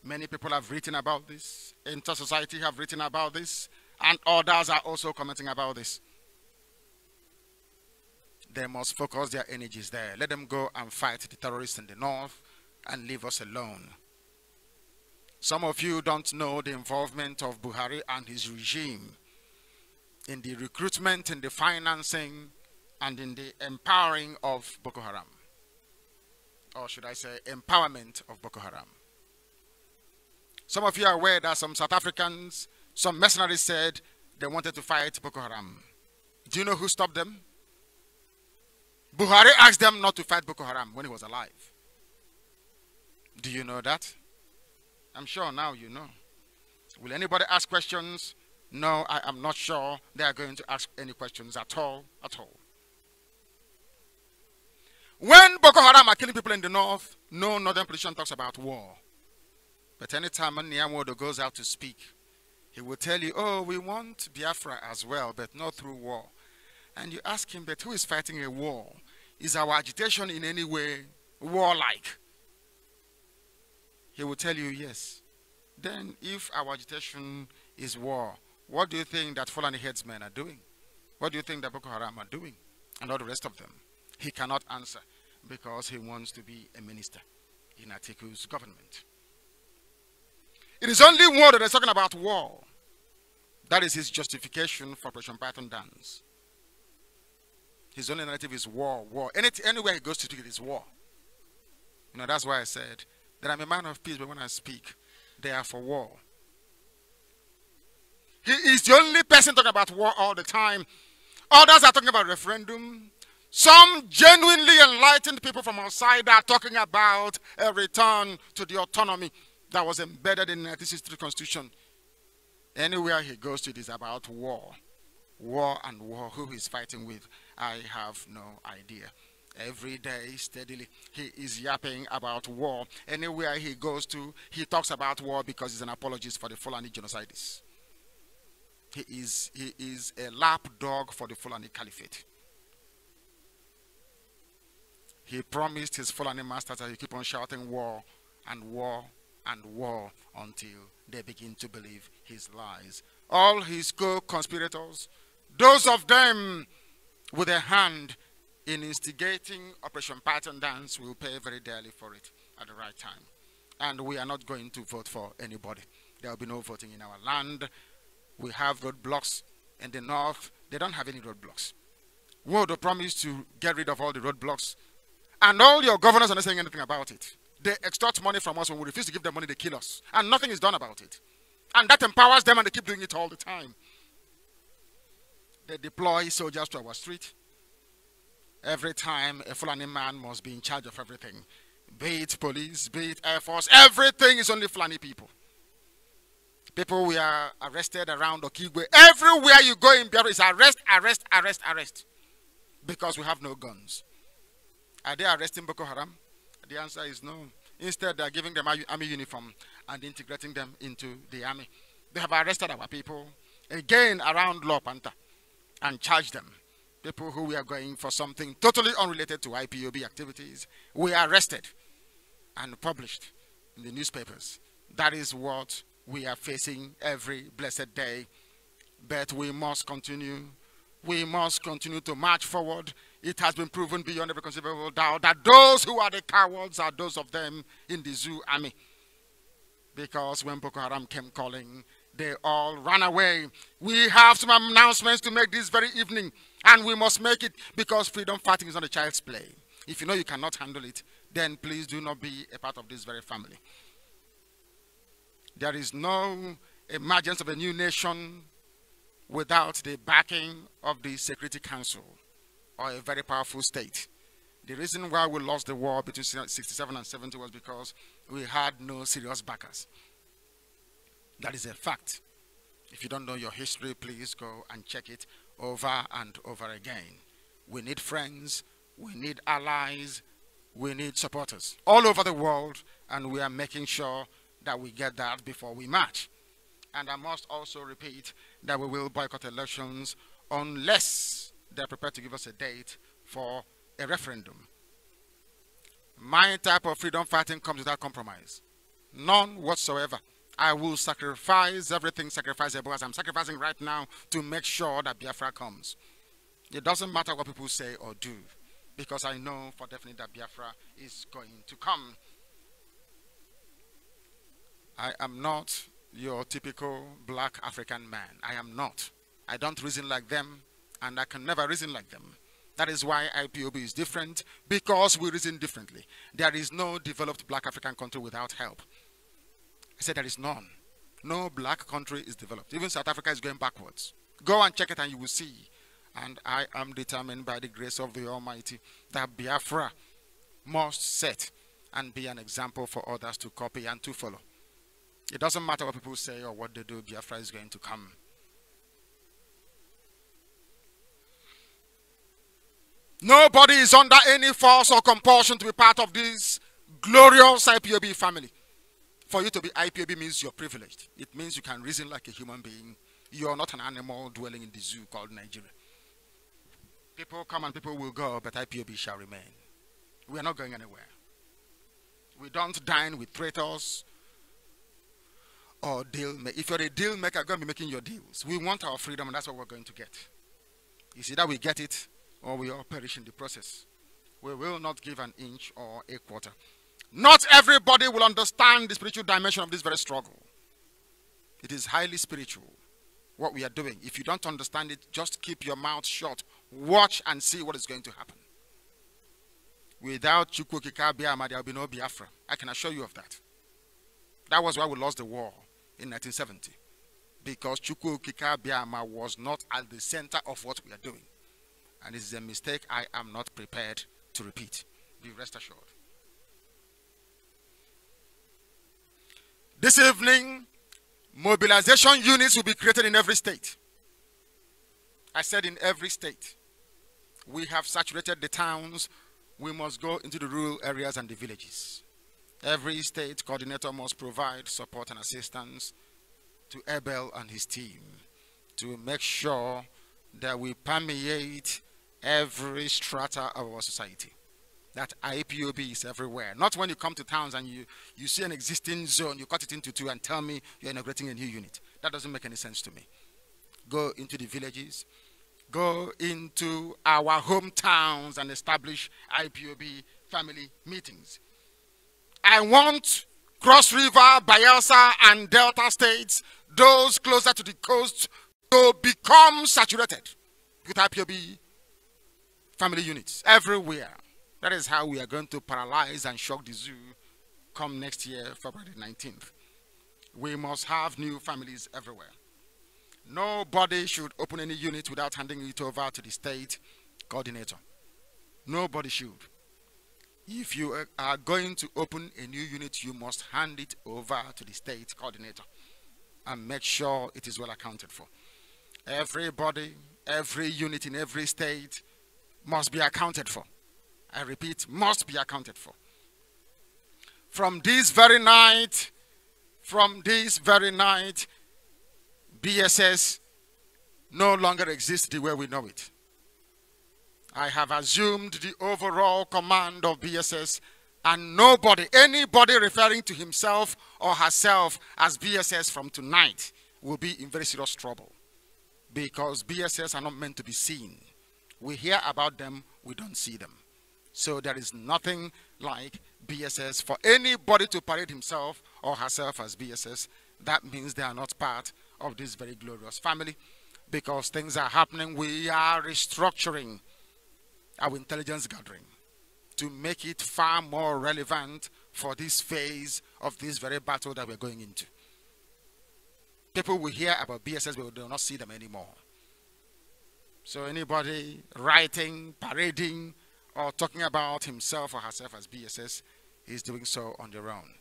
Many people have written about this. Inter-society have written about this, and others are also commenting about this. They must focus their energies there. Let them go and fight the terrorists in the north and leave us alone. Some of you don't know the involvement of Buhari and his regime in the recruitment, in the financing, and in the empowering of Boko Haram. Or should I say, empowerment of Boko Haram. Some of you are aware that some South Africans, some mercenaries said they wanted to fight Boko Haram. Do you know who stopped them? Buhari asked them not to fight Boko Haram when he was alive. Do you know that? I'm sure now you know. Will anybody ask questions? No, I am not sure they are going to ask any questions at all, When Boko Haram are killing people in the north, no northern politician talks about war. But anytime Nyamodo goes out to speak, he will tell you, oh, we want Biafra as well, but not through war. And you ask him, but who is fighting a war? Is our agitation in any way warlike? He will tell you yes. Then if our agitation is war, what do you think that Fulani headsmen are doing? What do you think that Boko Haram are doing? And all the rest of them. He cannot answer because he wants to be a minister in Atiku's government. It is only war that is talking about war. That is his justification for Operation Python dance. His only narrative is war, war. Anywhere he goes to speak, it is war. You know, that's why I said that I'm a man of peace, but when I speak, they are for war. He is the only person talking about war all the time. Others are talking about referendum. Some genuinely enlightened people from outside are talking about a return to the autonomy that was embedded in the 1963 Constitution. Anywhere he goes to, it is about war. War and war. Who he's fighting with, I have no idea. Every day, steadily, he is yapping about war. Anywhere he goes to, he talks about war because he's an apologist for the Fulani genocides. He is a lapdog for the Fulani Caliphate. He promised his Fulani masters that he keep on shouting war and war and war until they begin to believe his lies. All his co-conspirators, those of them with a hand in instigating Operation Python dance, will pay very dearly for it at the right time. And we are not going to vote for anybody. There will be no voting in our land. We have roadblocks in the north. They don't have any roadblocks. Wodo promised to get rid of all the roadblocks. And all your governors are not saying anything about it. They extort money from us. When we refuse to give them money, they kill us. And nothing is done about it. And that empowers them, and they keep doing it all the time. They deploy soldiers to our street. Every time, a Fulani man must be in charge of everything. Be it police, be it Air Force, everything is only Fulani people. People we are arrested around Okigwe. Everywhere you go in Biafra is arrest, arrest, arrest, arrest. Because we have no guns. Are they arresting Boko Haram? The answer is no. Instead, they are giving them army uniform and integrating them into the army. They have arrested our people, again around Lopanta, and charged them. People who were going for something totally unrelated to IPOB activities were arrested and published in the newspapers. That is what we are facing every blessed day. But we must continue. We must continue to march forward. It has been proven beyond every conceivable doubt that those who are the cowards are those of them in the zoo army. Because when Boko Haram came calling, they all ran away. We have some announcements to make this very evening, and we must make it because freedom fighting is not a child's play. If you know you cannot handle it, then please do not be a part of this very family. There is no emergence of a new nation without the backing of the Security Council or a very powerful state. The reason why we lost the war between 67 and 70 was because we had no serious backers. That is a fact. If you don't know your history, please go and check it over and over again. We need friends, we need allies, we need supporters all over the world, and we are making sure that we get that before we march. And I must also repeat that we will boycott elections unless they're prepared to give us a date for a referendum. My type of freedom fighting comes without compromise. None whatsoever. I will sacrifice everything sacrificable, as I'm sacrificing right now, to make sure that Biafra comes. It doesn't matter what people say or do, because I know for definite that Biafra is going to come. I am not your typical black African man. I am not. I don't reason like them, and I can never reason like them. That is why IPOB is different, because we reason differently. There is no developed black African country without help. I said there is none. No black country is developed. Even South Africa is going backwards. Go and check it and you will see. And I am determined by the grace of the Almighty that Biafra must set and be an example for others to copy and to follow. It doesn't matter what people say or what they do, Biafra is going to come. Nobody is under any force or compulsion to be part of this glorious IPOB family. For you to be IPOB means you're privileged. It means you can reason like a human being. You're not an animal dwelling in the zoo called Nigeria. People come and people will go, but IPOB shall remain. We are not going anywhere. We don't dine with traitors or deal makers. If you're a deal maker, go and be making your deals. We want our freedom, and that's what we're going to get. It's either we get it or we all perish in the process. We will not give an inch or a quarter. Not everybody will understand the spiritual dimension of this very struggle. It is highly spiritual, what we are doing. If you don't understand it, just keep your mouth shut. Watch and see what is going to happen. Without Chukwu Okike Abiama, there will be no Biafra. I can assure you of that. That was why we lost the war in 1970. Because Chukwu Okike Abiama was not at the center of what we are doing. And it is a mistake I am not prepared to repeat. Be rest assured. This evening, mobilization units will be created in every state. I said in every state. We have saturated the towns. We must go into the rural areas and the villages. Every state coordinator must provide support and assistance to Abel and his team to make sure that we permeate every strata of our society. That IPOB is everywhere. Not when you come to towns and you see an existing zone, you cut it into two and tell me you're inaugurating a new unit. That doesn't make any sense to me. Go into the villages. Go into our hometowns and establish IPOB family meetings. I want Cross River, Bayelsa, and Delta states, those closer to the coast, to become saturated with IPOB family units everywhere. That is how we are going to paralyze and shock the zoo come next year, February 19th. We must have new families everywhere. Nobody should open any unit without handing it over to the state coordinator. Nobody should. If you are going to open a new unit, you must hand it over to the state coordinator and make sure it is well accounted for. Everybody, every unit in every state must be accounted for. I repeat, must be accounted for. From this very night, BSS no longer exists the way we know it. I have assumed the overall command of BSS, and nobody, anybody referring to himself or herself as BSS from tonight will be in very serious trouble, because BSS are not meant to be seen. We hear about them, we don't see them. So there is nothing like BSS for anybody to parade himself or herself as BSS. That means they are not part of this very glorious family, because things are happening. We are restructuring our intelligence gathering to make it far more relevant for this phase of this very battle that we're going into. People will hear about BSS, but they will not see them anymore. So anybody writing, parading, or talking about himself or herself as BSS is doing so on their own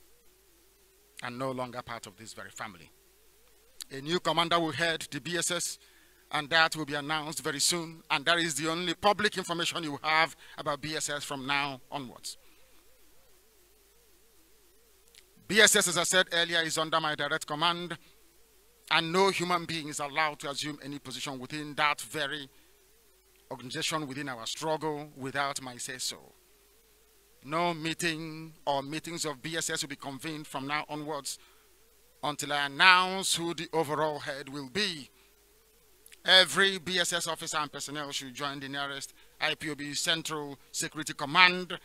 and no longer part of this very family. A new commander will head the BSS, and that will be announced very soon, and that is the only public information you have about BSS from now onwards. BSS, as I said earlier, is under my direct command, and no human being is allowed to assume any position within that very organization, within our struggle, without my say-so. No meeting or meetings of BSS will be convened from now onwards until I announce who the overall head will be. Every BSS officer and personnel should join the nearest IPOB Central Security Command,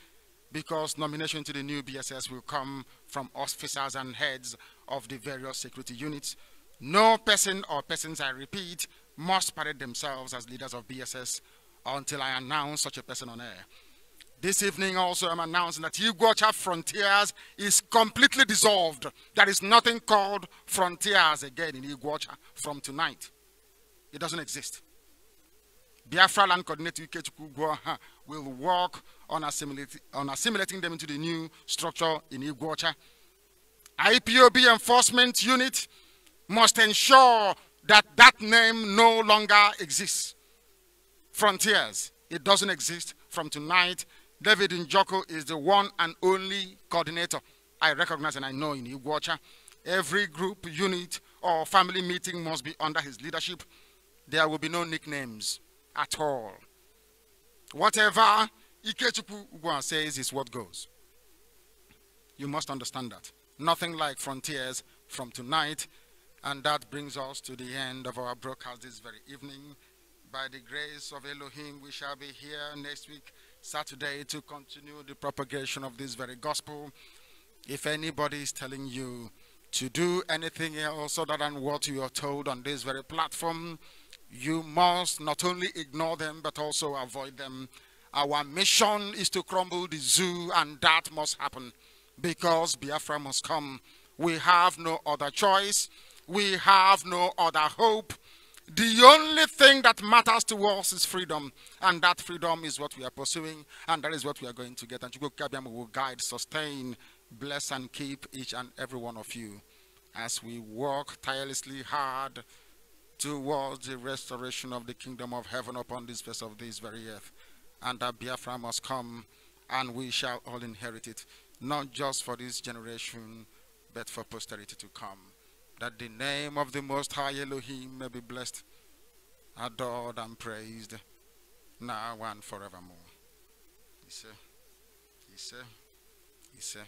because nomination to the new BSS will come from officers and heads of the various security units. No person or persons, I repeat, must parade themselves as leaders of BSS until I announce such a person on air. This evening also I'm announcing that Igwocha Frontiers is completely dissolved. There is nothing called Frontiers again in Igwocha from tonight. It doesn't exist. Biafra Land Coordinator Ikechukwu will work on assimilating them into the new structure in Igwocha. IPOB Enforcement Unit must ensure that that name no longer exists. Frontiers, it doesn't exist from tonight. David Njoko is the one and only coordinator I recognize and I know in Igwocha. Every group, unit, or family meeting must be under his leadership. There will be no nicknames at all. Whatever Ikechukwu says is what goes. You must understand that. Nothing like Frontiers from tonight. And that brings us to the end of our broadcast this very evening. By the grace of Elohim, we shall be here next week, Saturday, to continue the propagation of this very gospel. If anybody is telling you to do anything else other than what you are told on this very platform, you must not only ignore them, but also avoid them. Our mission is to crumble the zoo, and that must happen because Biafra must come. We have no other choice. We have no other hope. The only thing that matters to us is freedom, and that freedom is what we are pursuing, and that is what we are going to get. And Chukwu Kabiam will guide, sustain, bless, and keep each and every one of you as we work tirelessly hard towards the restoration of the kingdom of heaven upon this face of this very earth. And that Biafra must come, and we shall all inherit it, not just for this generation, but for posterity to come. That the name of the Most High Elohim may be blessed, adored, and praised, now and forevermore. He said.